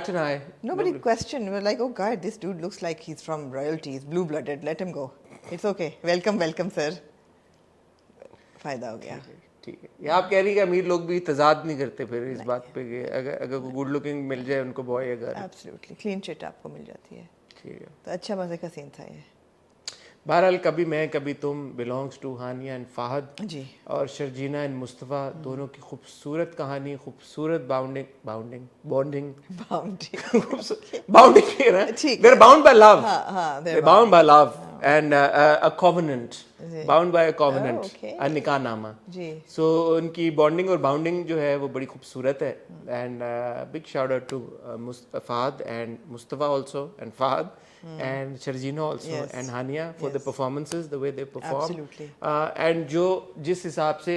an eye. Nobody questioned. We were like, oh God, this dude looks like he's from royalty, he's blue-blooded, let him go. It's okay. Welcome sir. फायदा हो गया। ठीक है, ये आप कह रही है कि अमीर लोग भी तजाद नहीं करते फिर इस बात पे कि अगर कोई गुड लुकिंग मिल जाए उनको बॉय, अगर एब्सोल्युटली क्लीन चिट आपको मिल जाती है। ठीक है, तो अच्छा मजे का सीन था ये। बहरहाल कभी मैं कभी तुम belongs to Hania and Fahad ji, और शर्जीना एंड मुस्तफ़ा दोनों की खूबसूरत कहानी, खूबसूरत bonding they're bound by love, they're bound by love and a covenant, bound by a covenant, a nikahnama जी। So उनकी बॉन्डिंग और बाउंडिंग जो है वो बड़ी खूबसूरत है। And big shout out to Fahad and Mustafa also and Fahad and Sharjina also and Hania for the performances, the way they perform. And जो जिस हिसाब से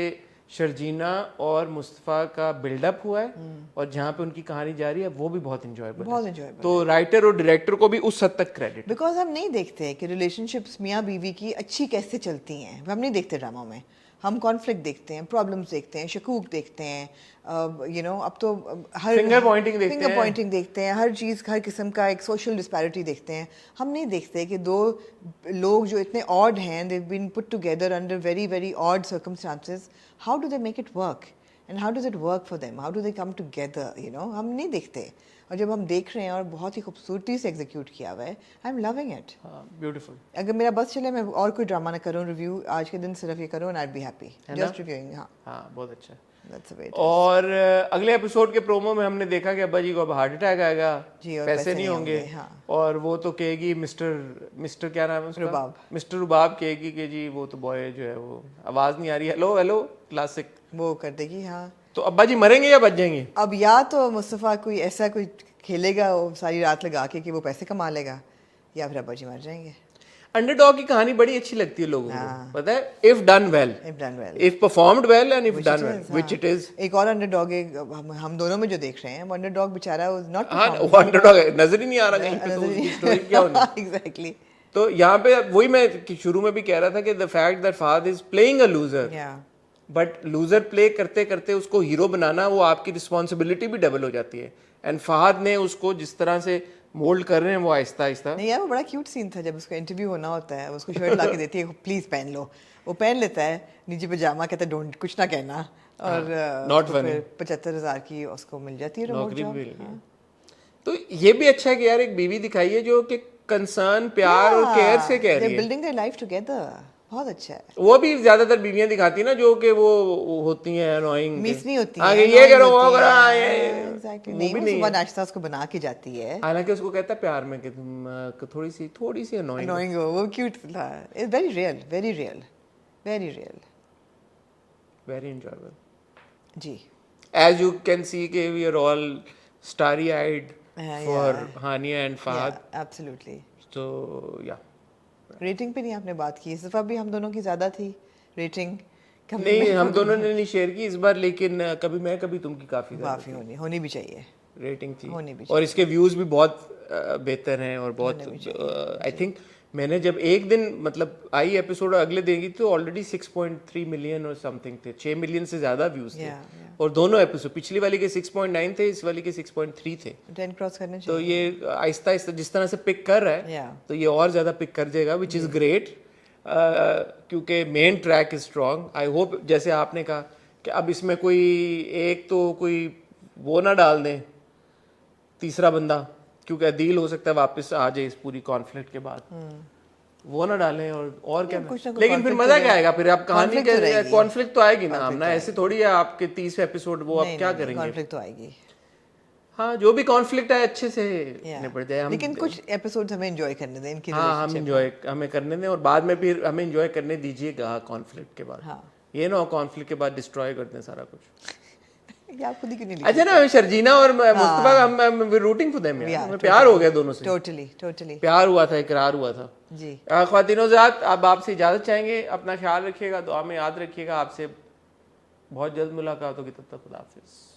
शर्जीना और मुस्तफ़ा का बिल्डअप हुआ है और जहाँ पे उनकी कहानी जा रही है वो भी बहुत इंजॉयबल है। तो राइटर और डायरेक्टर को भी उस हद तक क्रेडिट, बिकॉज हम नहीं देखते कि रिलेशनशिप्स मियाँ बीवी की अच्छी कैसे चलती हैं, हम नहीं देखते ड्रामा में। हम कॉन्फ्लिक्ट देखते हैं, प्रॉब्लम्स देखते हैं, शकूक देखते हैं, अब तो हर फिंगर पॉइंटिंग देखते हैं, हर चीज़ हर किस्म का एक सोशल डिस्पैरिटी देखते हैं। हम नहीं देखते कि दो लोग जो इतने ऑड हैं, they have been put together under very very odd circumstances, how do they make it work and how does it work for them, how do they come together, हम नहीं देखते। और जब हम देख रहे हैं और बहुत ही खूबसूरती से एग्जीक्यूट किया हुआ है, I am loving it. Beautiful. अगर मेरा बस चले मैं और कोई ड्रामा ना करूं, रिव्यू आज के दिन सिर्फ ये करूं, and I be happy just reviewing. हाँ बहुत अच्छा। That's the way it is. और अगले एपिसोड के प्रोमो में हमने देखा कि अब्बा जी को अब हार्ट अटैक आएगा जी, और पैसे नहीं होंगे। हाँ। और वो तो कहेगी मिस्टर क्या नाम है उसका, मिस्टर रुबाब कहेगी कि जी वो तो बॉय जो है वो आवाज नहीं आ रही, हेलो हेलो क्लासिक वो कर देगी। हाँ, तो अब्बा जी मरेंगे या बच जाएंगे? अब या तो मुस्तफ़ा कोई ऐसा कोई खेलेगा वो सारी रात लगा के कि वो पैसे कमा लेगा, या फिर अब्बा जी मर जाएंगे। अंडरडॉग की कहानी बड़ी अच्छी लगती है लोगों को, पता है, if done well, if performed well and if done well, which it is. एक और अंडरडॉग हम दोनों में जो देख रहे हैं, वो अंडरडॉग बेचारा वाज नॉट, हां वो अंडरडॉग नजर ही नहीं आ रहा कहीं पे, तो उसकी स्टोरी क्या होनी। एग्जैक्टली। तो यहाँ पे वही मैं शुरू में भी कह रहा था कि the fact that Fahad is playing a loser, but loser play करते करते उसको हीरो बनाना, वो आपकी रिस्पॉन्सिबिलिटी भी डबल हो जाती है। एंड फहद ने उसको जिस तरह से मोल्ड कर रहे हैं वो आहिस्ता आहिस्ता। नहीं यार, वो बड़ा क्यूट सीन था जब उसका इंटरव्यू होना होता है, उसको शर्ट ला के देती है, प्लीज पहन लो, वो पहन लेता है, नीचे पजामा, कहता है डोंट कुछ ना कहना, और नॉट फनी, 75,000 की उसको मिल जाती है नौकरी भी। तो ये भी अच्छा है कि यार एक बीवी दिखाई है जो कि कंसर्न, प्यार और केयर से कह रही है, बिल्डिंग देयर लाइफ टुगेदर, बहुत अच्छा है। वो भी ज्यादातर बीवियां दिखाती है ना जो कि वो होती हैं अनोइंग, मिस नहीं होती आगे ये करो वो करो, एग्जैक्टली नहीं, वो सुबह नाश्ता उसको बना के जाती है, हालांकि उसको कहता है प्यार में कि तुम थोड़ी सी अनोइंग हो। वो क्यूट था, it's very real, very real, very real, very enjoyable जी। एज यू कैन सी के we are all starry eyed for Hania and Fahad, absolutely. तो या रेटिंग पे नहीं आपने बात की, इस दफ़ा भी हम दोनों की ज़्यादा थी रेटिंग, नहीं हम दोनों ने नहीं शेयर की इस बार, लेकिन कभी मैं कभी तुम की काफी माफी होनी भी चाहिए। रेटिंग थी होनी भी और इसके व्यूज भी बहुत बेहतर हैं और बहुत आई थिंक मैंने जब एक दिन मतलब आई एपिसोड अगले दिन की तो ऑलरेडी 6.3 मिलियन और समथिंग थे, 6 मिलियन से ज्यादा व्यूज थे और दोनों एपिसोड, पिछली वाली के 6.9 थे, इस वाली के 6.3 थे। 10 क्रॉस करने तो ये आहिस्ता आहिस्ता जिस तरह से पिक कर रहा है तो ये और ज्यादा पिक कर जाएगा, विच इज ग्रेट, क्योंकि main track is strong. I hope जैसे आपने कहा कि अब इसमें कोई एक तो कोई वो ना डाल दें तीसरा बंदा, क्योंकि अदील हो सकता है वापस आ जाए इस पूरी कॉन्फ्लिक्ट के बाद, वो ना डालें और क्या कुछ ना कुछ लेकिन फिर conflict मजा तो क्या आएगा फिर आप कहानी conflict तो के रहेगी। कॉन्फ्लिक्ट तो आएगी ना, हम ना ऐसे थोड़ी है आपके 30 एपिसोड वो आप क्या करेंगे। कॉन्फ्लिक्ट तो आएगी, हाँ जो भी कॉन्फ्लिक्ट है अच्छे से निपट जाए। लेकिन कुछ एपिसोड्स हमें एंजॉय करने दें इनकी हाँ हम एंजॉय हमें करने दें और बाद में फिर हमें एंजॉय करने दीजिएगा कॉन्फ्लिक्ट के बाद। हाँ। ये ना कॉन्फ्लिक्ट के बाद डिस्ट्रॉय कर दें सारा कुछ। ये आप खुद ही क्यों नहीं अच्छा ना शर्जीना और मुस्तफा हम रूटिंग फॉर देम, हमें प्यार हो गया दोनों से, टोटली प्यार हुआ था, इकरार हुआ था जी। ख्वातीनो ज़ात, अब आपसे इजाजत चाहेंगे, अपना ख्याल रखिएगा, दुआ में याद रखिएगा, आपसे बहुत जल्द मुलाकात होगी, तब तक खुदा हाफिज़।